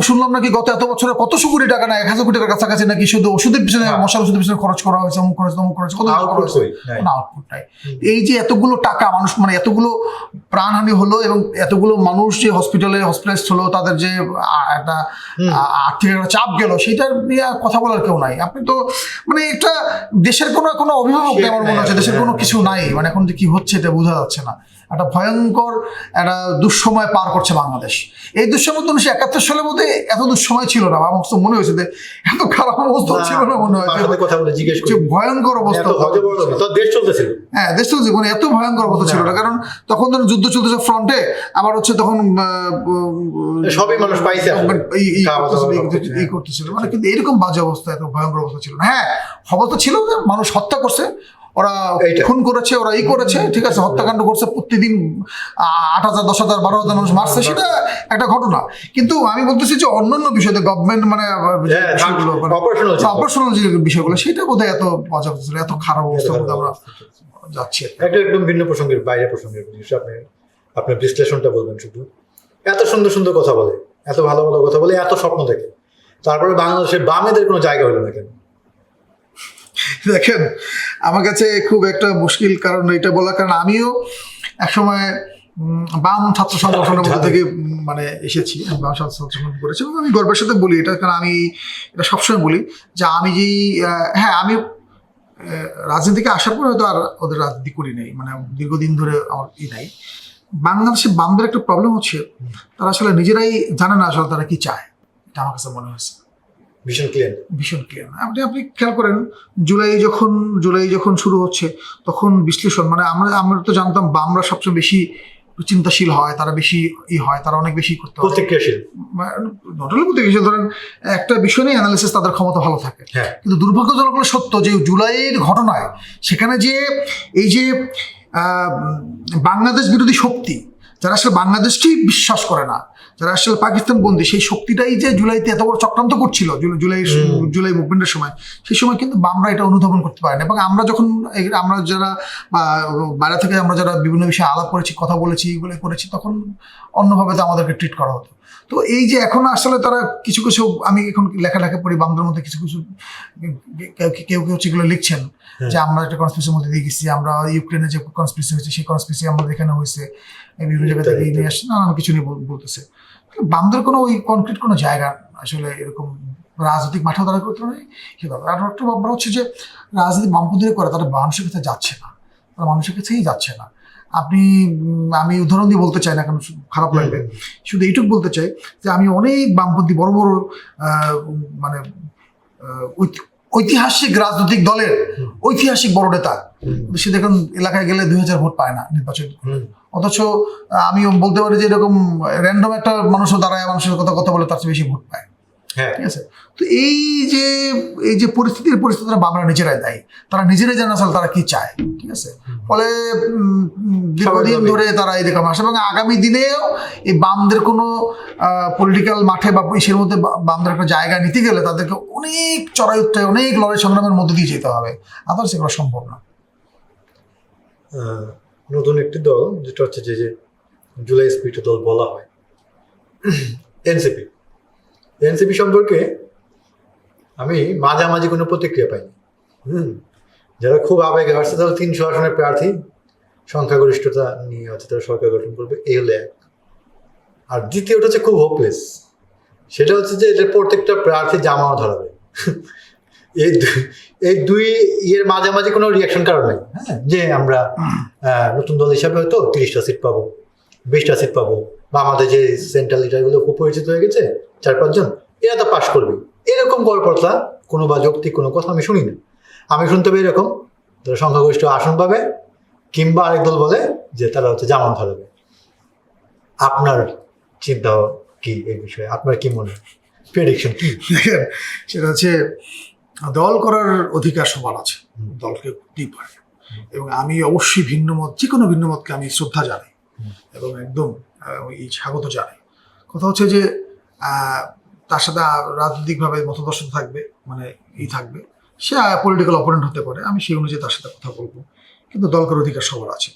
শুনলাম নাকি গত এত বছরে কত কোটি টাকা না 1000 কোটি টাকার কাছাকাছি নাকি শুধু ওষুধের পিছনে, মশার ওষুধের পিছনে খরচ করা হয়েছে, অমুক খরচ তমুক খরচ, কত আউটপুট নাই। এই যে এতগুলো টাকা মানুষ, মানে এতগুলো প্রাণহানি হলো এবং এতগুলো মানুষ যে হসপিটালাইজ হলো, তাদের যে একটা আর্থিক একটা চাপ গেল, সেটার নিয়ে কথা বলার কেউ নাই। আপনি তো মানে একটা দেশের কোনো অভিভাবক নেই আমার মনে হচ্ছে, দেশের কোনো কিছু নাই, মানে এখন যে কি হচ্ছে এটা বোঝা যাচ্ছে না। একটা ভয়ঙ্কর একটা দুঃসময় পার করছে বাংলাদেশ। এই দুঃসময় তো 1971 সালের মধ্যে এত দুঃসময় ছিল না, আমার মনে হয়েছে যে এত খারাপ অবস্থা ছিল না, মনে হয় ভয়ঙ্কর অবস্থা, দেশ চলতেছিল, হ্যাঁ দেশ চলছে, মানে এত ভয়ঙ্কর অবস্থা ছিল না, কারণ তখন ধরুন যুদ্ধ চলতেছে ফ্রন্টে, আবার হচ্ছে তখন সবই মানুষ পাইছে এই করতেছিল, মানে কিন্তু এরকম বাজে অবস্থা, এত ভয়ঙ্কর অবস্থা ছিল না। হ্যাঁ অবস্থা ছিল যে মানুষ হত্যা করছে, ওরা খুন করেছে, ওরা করেছে, ঠিক আছে, হত্যাকাণ্ড করছে, প্রতিদিন 8,000 10,000 12,000 মানুষ মারছে, সেটা একটা ঘটনা। কিন্তু আমি বলতেছি যে অন্যান্য বিষয়তে গভর্নমেন্ট মানে অপারেশনাল যে বিষয়গুলো, সেটা বোধহয় এত মজা ছিল, এত খারাপ অবস্থার মধ্যে আমরা যাচ্ছি। একদম ভিন্ন প্রসঙ্গের বাইরে প্রসঙ্গের আপনি আপনার বিশ্লেষণটা বলবেন। শুধু এত সুন্দর সুন্দর কথা বলে, এত ভালো ভালো কথা বলে, এত স্বপ্ন দেখে, তারপরে বাংলাদেশের বামেদের কোনো জায়গা হলো না কেন? দেখেন আমার কাছে খুব একটা মুশকিল কারণ এটা বলার, কারণ আমিও একসময় বাম ছাত্র সংগঠনের মধ্যে থেকে মানে এসেছি, বাম ছাত্র সংগঠন করেছি, এবং আমি গর্বের সাথে বলি এটা, কারণ আমি এটা সবসময় বলি যে আমি যেই হ্যাঁ আমি রাজনীতিকে আসার পরে হয়তো আর ওদের রাজনীতি করি নাই, মানে দীর্ঘদিন ধরে আমার নাই। বাংলাদেশে বামদের একটা প্রবলেম হচ্ছে, তারা আসলে নিজেরাই জানে না আসলে তারা কি চায়, এটা আমার কাছে মনে হয়েছে। ভীষণ ক্লিয়ার। ভীষণ ক্লিয়ার। আপনি খেয়াল করেন জুলাই যখন শুরু হচ্ছে তখন বিশ্লেষণ মানে আমরা তো জানতাম বামরা সবচেয়ে বেশি চিন্তাশীল হয়, তারা বেশি হয়, তারা অনেক বেশি করতে পারে, প্রতিক্রিয়াশীল। নট অনলি প্রতিক্রিয়াশীল, ধরেন একটা বিষয় নিয়ে অ্যানালিসিস তাদের ক্ষমতা ভালো থাকে। কিন্তু দুর্ভাগ্যজনক হলো সত্য যে জুলাইয়ের ঘটনায় সেখানে যে এই যে বাংলাদেশ বিরোধী শক্তি, যারা আসলে বাংলাদেশকেই বিশ্বাস করে না, যারা আসলে পাকিস্তান বন্দী, সেই শক্তিটাই যে জুলাইতে এত বড় চক্রান্ত করছিল জুলাই মুভমেন্টের সময়, সেই সময় কিন্তু বামরা এটা অনুধাবন করতে পারে না। এবং আমরা যারা বাইরে থেকে আমরা যারা বিভিন্ন বিষয়ে আলাপ করেছি, কথা বলেছি, এগুলো করেছি, তখন অন্যভাবে তো আমাদেরকে ট্রিট করা হতো। তো এই যে এখন আসলে তারা কিছু কিছু, আমি এখন লেখা পড়ি বামদের মধ্যে কিছু কেউ সেগুলো লিখছেন যে আমরা একটা কনস্পিরেসির মধ্যে দিয়ে গেছি, আমরা ইউক্রেনে যে কনস্পিরেসি হয়েছে সেই কনস্পিরেসি আমাদের এখানে হয়েছে, বিভিন্ন জায়গা থেকে নিয়ে আসছে, নানান কিছু নিয়ে বলতেছে। বামদের কোনো ওই কনক্রিট কোনো জায়গা আসলে এরকম রাজনৈতিক মাঠেও তারা করতে পারে। আর একটা ব্যাপার হচ্ছে যে রাজনীতি বামপন্থীরা করে, তারা মানুষের কাছে যাচ্ছে না, তারা মানুষের কাছেই যাচ্ছে না। আমি উদাহরণ দিয়ে বলতে চাই না, কারণ খারাপ লাগবে, শুধু এইটুকু বলতে চাই যে আমি অনেক বামপন্থী বড় বড় মানে ঐতিহাসিক রাজনৈতিক দলের ঐতিহাসিক বড় নেতা, সে দেখুন এলাকায় গেলে 2000 ভোট পায় না নির্বাচন, অথচ আমি বলতে পারি যে এরকম র্যান্ডম একটা মানুষও দাঁড়ায় মানুষের কথা বলে তার চেয়ে বেশি ভোট পায়। ঠিক আছে, তো এই যে পরিস্থিতি তারা বামরা নিজেরাই দেয়, তারা নিজেরাই জানে আসলে তারা কি চায়। ঠিক আছে, ফলে দীর্ঘদিন ধরে তারা এরকম আসে, এবং আগামী দিনেও এই বামদের কোনো পলিটিক্যাল মাঠে বা ইসের মধ্যে বামদের একটা জায়গা নিতে গেলে তাদেরকে অনেক চড়াই উত্তরায়, অনেক লড়াই সংগ্রামের মধ্যে দিয়ে যেতে হবে, আদার্স এগুলো সম্ভব না। নতুন একটি দল যেটা হচ্ছে যে জুলাই স্পিরিট দল বলা হয়, এনসিপি সম্পর্কে আমি মাঝামাঝি কোনো প্রতিক্রিয়া পাইনি। যারা খুব আবেগে আসছে তারা 300 আসনের প্রার্থী, সংখ্যাগরিষ্ঠতা নিয়ে হচ্ছে তারা সরকার গঠন করবে, এই হলো এক। আর দ্বিতীয়টা হচ্ছে খুব হোপলেস, সেটা হচ্ছে যে এটা প্রত্যেকটা প্রার্থী জামাও ধরাবে। এই দুই মাঝামাঝি কোনো রিয়াকশন কারণ নেই। হ্যাঁ, যে আমরা নতুন দল হিসাবে হয়তো 30টা সিট পাবো, 20টা সিট পাবো, বা আমাদের যে সেন্ট্রাল লিডারগুলো খুব পরিচিত হয়ে গেছে 4-5 জন, এরা তো পাশ করবে, এরকম গড়পড়তা কোনো বা যৌক্তিক কোনো কথা আমি শুনি না। আমি শুনতে পাই এরকম তারা সংখ্যাগরিষ্ঠ আসন পাবে, কিংবা আরেক দল বলে যে তারা হচ্ছে জামান ধরাবে। আপনার চিন্তা কি এই বিষয়ে? আপনার কি মনে হয়, প্রেডিকশন কি? দেখেন, সেটা হচ্ছে দল করার অধিকার সবার আছে, দলকে করতেই পারে, এবং আমি অবশ্যই যে কোনো ভিন্ন মতকে আমি শ্রদ্ধা জানাই এবং একদম স্বাগত জানাই। কথা হচ্ছে যে তার সাথে রাজনৈতিকভাবে মতদর্শন থাকবে, মানে থাকবে, সে পলিটিক্যাল অপোনেন্ট হতে পারে, আমি সেই অনুযায়ী তার সাথে কথা বলবো, কিন্তু দল করার অধিকার সবার আছে।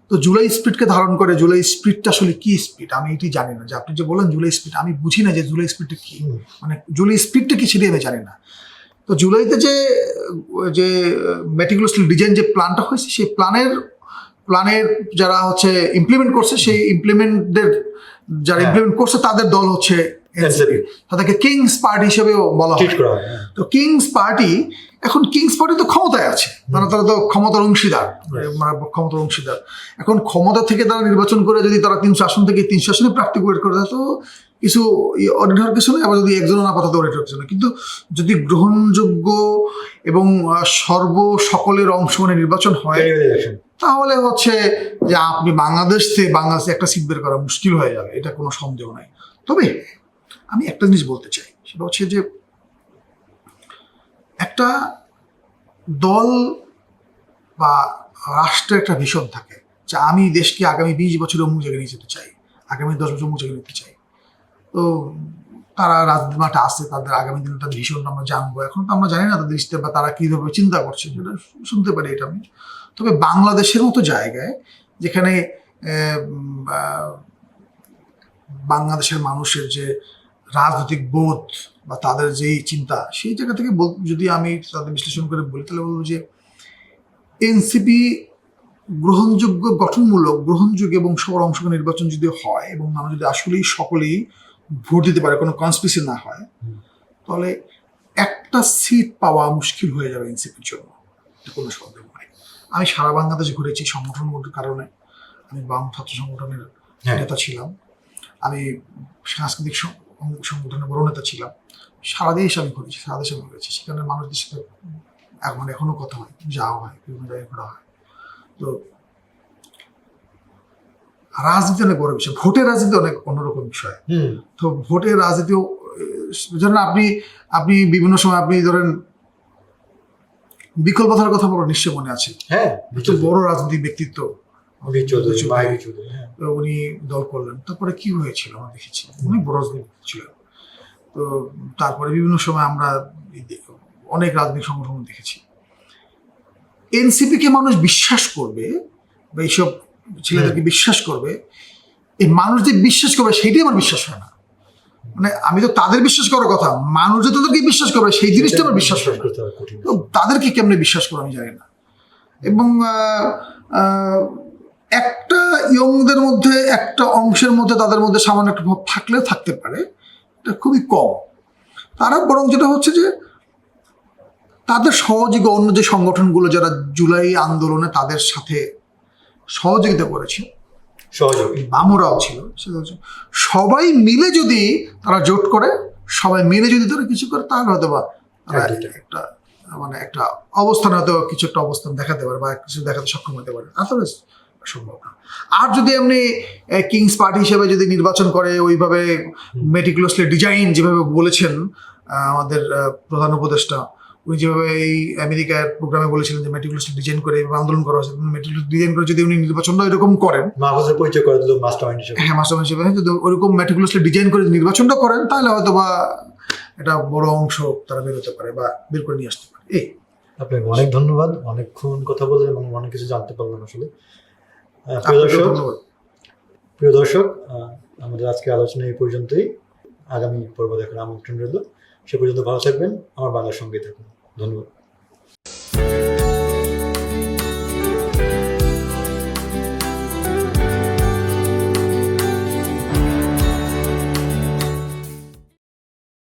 তো জুলাই স্পিরিটকে ধারণ করে, জুলাই স্পিরিটটা আসলে কি স্পিরিট আমি এটি জানি না। যে আপনি যে বলেন জুলাই স্পিরিট, আমি বুঝি না যে জুলাই স্পিরিটটা কি, মানে জুলাই স্পিরিটটা কি সেটাই আমি জানি না। তো জুলাইতে যে মেটিকুলাসলি ডিজাইন যে প্ল্যানটা হয়েছে, সেই প্ল্যানের যারা হচ্ছে ইমপ্লিমেন্ট করছে, সেই যারা ইমপ্লিমেন্ট করছে তাদের দল হচ্ছে এনসিপি, তাদেরকে কিংস পার্টি হিসেবেও বলা হয়। তো কিংস পার্টি তো ক্ষমতায় আছে, তারা তো ক্ষমতার অংশীদার, এখন ক্ষমতা থেকে তারা নির্বাচন করে যদি তারা 300 আসন থেকে 300 আসনে প্রার্থী করে দেয়, তো কিছু অডিট হওয়ার কিছু নেই, আবার যদি একজনও না পাঠাতে অডিট হওয়ার কিছু না। কিন্তু যদি গ্রহণযোগ্য এবং সকলের অংশগ্রহণে নির্বাচন হয়, তাহলে হচ্ছে যে আপনি বাংলাদেশে একটা সিট বের করা মুশকিল হয়ে যাবে, এটা কোনো সন্দেহ নাই। তবে আমি একটা জিনিস বলতে চাই, সেটা হচ্ছে যে একটা দল বা রাষ্ট্রের একটা ভিশন থাকে যে আমি দেশকে আগামী 20 বছরে অমুক জায়গায় নিয়ে যেতে চাই, আগামী 10 বছর অমুক জায়গায় নিতে চাই। তো তারা রাজনীতি মাঠে আসছে, তাদের আগামী দিনে তাদের ভীষণ আমরা জানবো। এখন তো আমরা জানি না তাদের ইস্তে বা তারা কীভাবে চিন্তা করছে, সেটা শুনতে পারি এটা আমি। তবে বাংলাদেশের মতো জায়গায় যেখানে বাংলাদেশের মানুষের যে রাজনৈতিক বোধ বা তাদের যেই চিন্তা, সেই জায়গা থেকে যদি আমি তাদের বিশ্লেষণ করে বলি, তাহলে বলবো যে এনসিপি গ্রহণযোগ্য, গঠনমূলক, গ্রহণযোগ্য এবং সবার অংশগ্রহণ নির্বাচন যদি হয় এবং মানুষ যদি আসলেই সকলেই ভোট দিতে পারে, কোনো কনস্পিরেসি না হয়, তাহলে একটা সিট পাওয়া মুশকিল হয়ে যাবে এনসিপির জন্য, কোনো সন্দেহ নাই। আমি সারা বাংলাদেশ ঘুরেছি সংগঠনগুলোর কারণে, আমি বাম ছাত্র সংগঠনের নেতা ছিলাম, আমি সাংস্কৃতিক সংগঠনের বড় নেতা ছিলাম, সারা দেশ আমি ঘুরেছি, সারা দেশে আমি ঘুরেছি, সেখানে মানুষদের সাথে এখন এখনো কথা হয়, যাওয়া হয়, বিভিন্ন জায়গায় ঘোরা হয়। তো রাজনীতি অনেক বড় বিষয়, ভোটের রাজনীতি অনেক অন্যরকম বিষয়। তো ভোটের রাজনীতিও ধরেন আপনি বিভিন্ন সময় আপনি ধরেন বিকল্প ধারার কথা বলো, নিশ্চয় মনে আছে। হ্যাঁ, একটু বড় রাজনৈতিক ব্যক্তিত্ব, চৌধুরী, হ্যাঁ। তো উনি দল করলেন, তারপরে কি হয়েছিল আমরা দেখেছি, উনি বড় রাজনীতি ছিলেন। তো তারপরে বিভিন্ন সময় আমরা অনেক রাজনৈতিক সংগঠন দেখেছি। এনসিপিকে মানুষ বিশ্বাস করবে বা এইসব ছেলেদেরকে বিশ্বাস করবে, এই মানুষ যে বিশ্বাস করবে সেটাই আমার বিশ্বাস হয় না। মানে আমি তো তাদের বিশ্বাস করার কথা, মানুষ যে তাদেরকে বিশ্বাস করবে সেই জিনিসটা আমার বিশ্বাস হয় না। তো তাদেরকে কেমনে বিশ্বাস করবো আমি জানি না। এবং একটা ইয়ংদের মধ্যে, একটা অংশের মধ্যে তাদের মধ্যে সামান্য একটা ভাব থাকলে থাকতে পারে, এটা খুবই কম। তারা বরং যেটা হচ্ছে যে তাদের সহযোগী অন্য যে সংগঠনগুলো যারা জুলাই আন্দোলনে তাদের সাথে সহযোগিতা করেছে, সহযোগী বামরাও ছিল, সেটা হচ্ছে সবাই মিলে যদি তারা জোট করে, সবাই মিলে যদি তারা কিছু করে, তাহলে হয়তো বা একটা মানে একটা অবস্থানে হয়তো কিছু একটা অবস্থান দেখাতে পারে বা কিছু দেখাতে সক্ষম হতে পারে, আদারওয়াইজ সম্ভব না। আর যদি এমনি কিংস পার্টি হিসেবে যদি নির্বাচন করে ওইভাবে মেটিকুলাসলি ডিজাইন, যেভাবে বলেছেন আমাদের প্রধান উপদেষ্টা, উনি যেভাবে এই আমেরিকার প্রোগ্রামে বলেছিলেন যে মেটিকুলাসলি ডিজাইন করে আন্দোলন করা হয়েছে, মেটিকুলাস ডিজাইন করে যদি উনি নির্বাচনটা এরকম করেন, মাহফুজের পরিচয় করে দিল মাস্টারমাইন্ড হিসেবে, হ্যাঁ মাস্টারমাইন্ড হিসেবে, যদি ওরকম মেটিকুলাসলি ডিজাইন করে নির্বাচনটা করেন, তাহলে হয়তো বা এটা বড় অংশ তারা বেরোতে পারে বা বের করে নিয়ে আসতে পারে। এই আপনাকে অনেক ধন্যবাদ, অনেকক্ষণ কথা বলে এবং অনেক কিছু জানতে পারলাম আসলে। প্রিয় দর্শক, আমাদের আজকে আলোচনা এই পর্যন্তই। আগামী পর্ব দেখার আমন্ত্রণ রইল। সে পর্যন্ত ভালো থাকবেন, আমার বাংলার সঙ্গেই থাকুন। ধন্যবাদ।